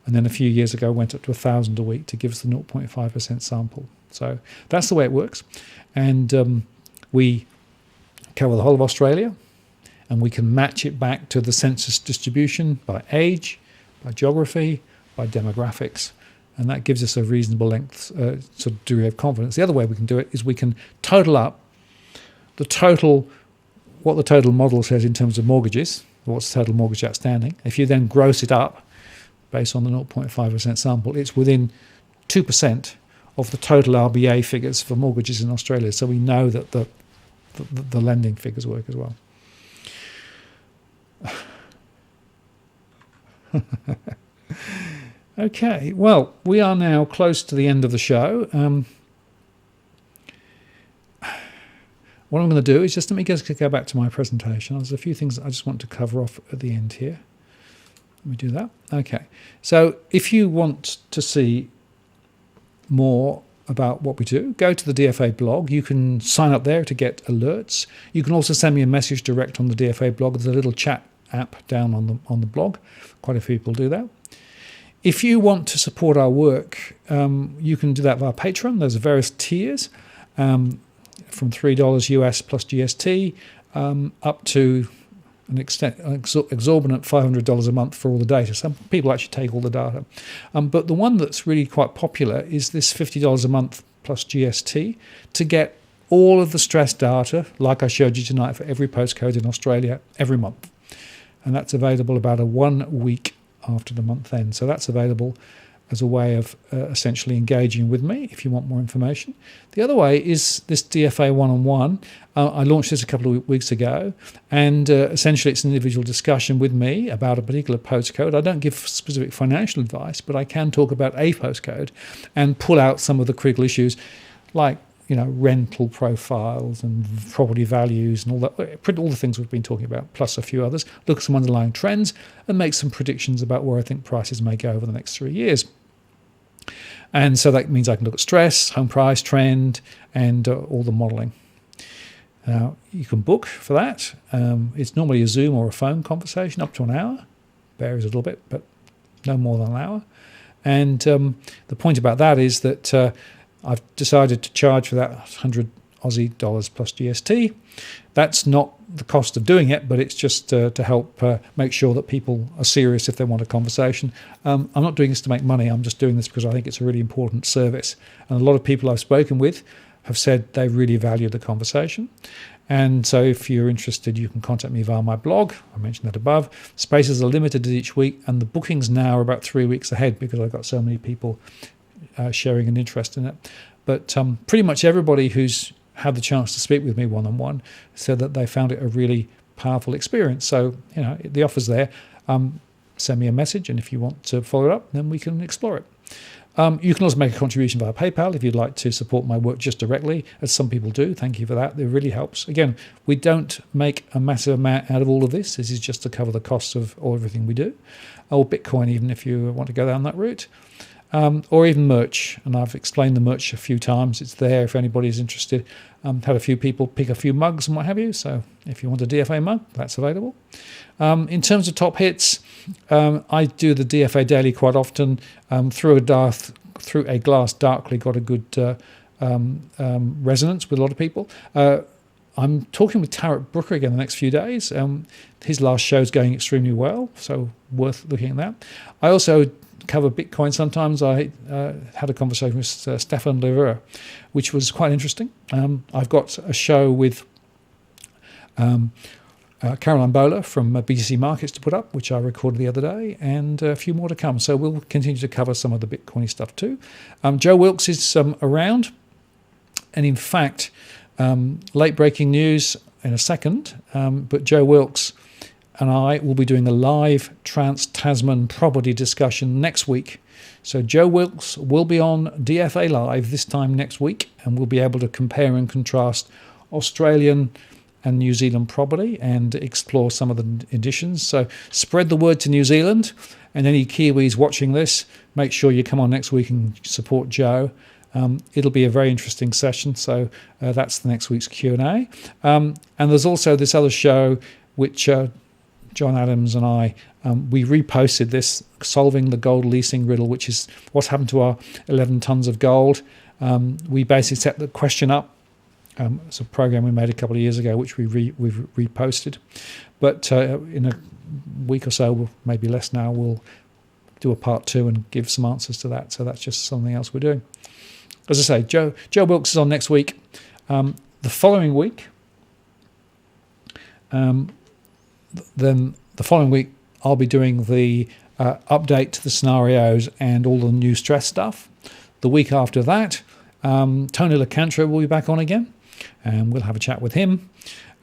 And then a few years ago went up to 1,000 a week to give us the 0.5% sample. So that's the way it works. And we cover the whole of Australia, and we can match it back to the census distribution by age, by geography, by demographics. And that gives us a reasonable length, sort of degree of confidence. The other way we can do it is we can total up what the total model says in terms of mortgages, what's the total mortgage outstanding. If you then gross it up based on the 0.5% sample, it's within 2% of the total RBA figures for mortgages in Australia. So we know that the lending figures work as well. Okay, well, we are now close to the end of the show. What I'm going to do is just let me go back to my presentation. There's a few things that I just want to cover off at the end here. Let me do that. Okay, so if you want to see more about what we do, go to the DFA blog. You can sign up there to get alerts. You can also send me a message direct on the DFA blog. There's a little chat app down on the blog. Quite a few people do that. If you want to support our work, you can do that via Patreon. There's various tiers from $3 US plus GST up to an exorbitant $500 a month for all the data. Some people actually take all the data. But the one that's really quite popular is this $50 a month plus GST to get all of the stress data, like I showed you tonight, for every postcode in Australia every month. And that's available about 1 week after the month end. So that's available as a way of essentially engaging with me if you want more information. The other way is this DFA one-on-one. I launched this a couple of weeks ago, and essentially it's an individual discussion with me about a particular postcode. I don't give specific financial advice, but I can talk about a postcode and pull out some of the critical issues like rental profiles and property values and all the things we've been talking about, plus a few others, look at some underlying trends and make some predictions about where I think prices may go over the next 3 years. And so that means I can look at stress, home price trend, and all the modelling. Now, you can book for that. It's normally a Zoom or a phone conversation, up to an hour. Varies a little bit, but no more than an hour. And the point about that is that I've decided to charge for that 100 Aussie dollars plus GST. That's not the cost of doing it, but it's just to help make sure that people are serious if they want a conversation. I'm not doing this to make money. I'm just doing this because I think it's a really important service. And a lot of people I've spoken with have said they really value the conversation. And so if you're interested, you can contact me via my blog. I mentioned that above. Spaces are limited each week, and the bookings now are about 3 weeks ahead because I've got so many people sharing an interest in it. But pretty much everybody who's had the chance to speak with me one-on-one said that they found it a really powerful experience. So, the offer's there. Send me a message, and if you want to follow it up, then we can explore it. You can also make a contribution via PayPal if you'd like to support my work just directly, as some people do. Thank you for that. It really helps. Again, we don't make a massive amount out of all of this. This is just to cover the costs of everything we do. Or Bitcoin, even if you want to go down that route. Or even merch. And I've explained the merch a few times. It's there if anybody's interested. Had a few people pick a few mugs and what have you. So if you want a DFA mug, that's available. In terms of top hits, I do the DFA Daily quite often. Through a glass darkly got a good resonance with a lot of people. I'm talking with Tarek Brooker again the next few days. His last show's going extremely well, so worth looking at that. I also cover Bitcoin sometimes. I had a conversation with Stefan Levera, which was quite interesting. I've got a show with Caroline Bowler from BTC Markets to put up, which I recorded the other day, and a few more to come. So we'll continue to cover some of the Bitcoin stuff too. Joe Wilkes is around, and in fact, late breaking news in a second, but Joe Wilkes and I will be doing a live Trans-Tasman property discussion next week. So Joe Wilkes will be on DFA Live this time next week, and we'll be able to compare and contrast Australian and New Zealand property and explore some of the additions. So spread the word to New Zealand, and any Kiwis watching this, make sure you come on next week and support Joe. It'll be a very interesting session. So that's the next week's Q&A. And there's also this other show which John Adams and I, we reposted this, Solving the Gold Leasing Riddle, which is what's happened to our 11 tons of gold. We basically set the question up. It's a program we made a couple of years ago, which we've reposted. But in a week or so, maybe less now, we'll do a part 2 and give some answers to that. So that's just something else we're doing. As I say, Joe Wilkes is on next week. The following week, then the following week, I'll be doing the update to the scenarios and all the new stress stuff. The week after that, Tony LaCantra will be back on again, and we'll have a chat with him.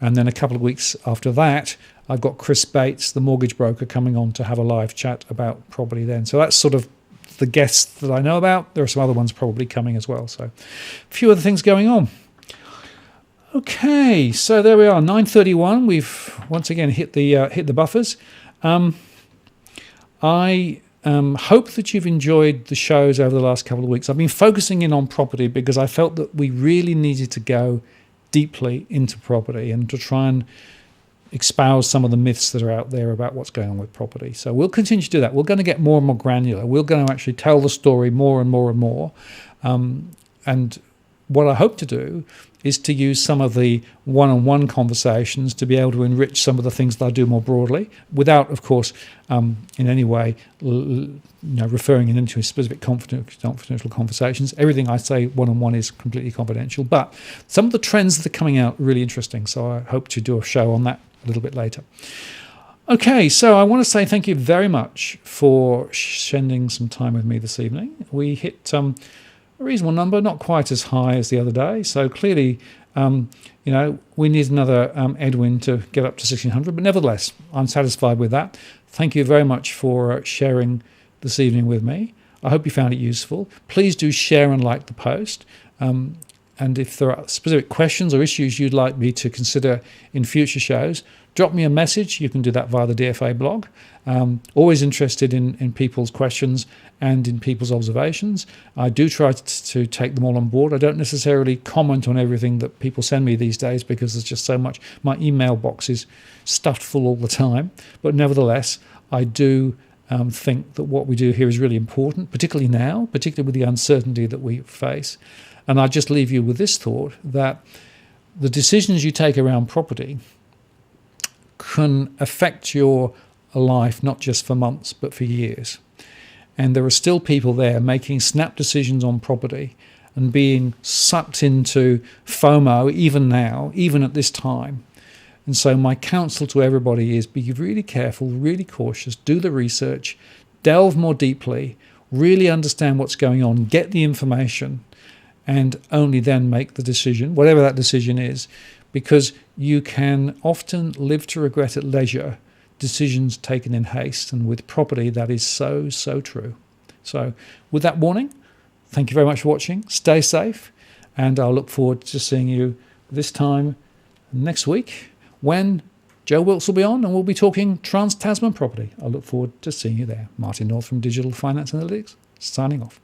And then a couple of weeks after that, I've got Chris Bates, the mortgage broker, coming on to have a live chat about property then. So that's sort of the guests that I know about. There are some other ones probably coming as well. So a few other things going on. Okay, so there we are, 9:31. We've once again hit the buffers. I hope that you've enjoyed the shows over the last couple of weeks. I've been focusing in on property because I felt that we really needed to go deeply into property and to try and espouse some of the myths that are out there about what's going on with property. So we'll continue to do that. We're going to get more and more granular. We're going to actually tell the story more and more and more. And what I hope to do is to use some of the one-on-one conversations to be able to enrich some of the things that I do more broadly, without, of course, in any way referring it into specific confidential conversations. Everything I say one-on-one is completely confidential, but some of the trends that are coming out are really interesting, so I hope to do a show on that a little bit later. Okay, so I want to say thank you very much for spending some time with me this evening. We hit a reasonable number, not quite as high as the other day. So clearly, we need another Edwin to get up to 1,600. But nevertheless, I'm satisfied with that. Thank you very much for sharing this evening with me. I hope you found it useful. Please do share and like the post. And if there are specific questions or issues you'd like me to consider in future shows, drop me a message. You can do that via the DFA blog. Always interested in people's questions and in people's observations. I do try to take them all on board. I don't necessarily comment on everything that people send me these days because there's just so much. My email box is stuffed full all the time. But nevertheless, I do think that what we do here is really important, particularly now, particularly with the uncertainty that we face. And I just leave you with this thought, that the decisions you take around property can affect your life not just for months but for years. And there are still people there making snap decisions on property and being sucked into FOMO even now, even at this time. And so my counsel to everybody is be really careful, really cautious, do the research, delve more deeply, really understand what's going on, get the information, and only then make the decision, whatever that decision is, because you can often live to regret at leisure decisions taken in haste, and with property that is so true. So with that warning, thank you very much for watching. Stay safe, and I'll look forward to seeing you this time next week when Joe Wilkes will be on and we'll be talking Trans-Tasman property. I look forward to seeing you there. Martin North from Digital Finance Analytics, signing off.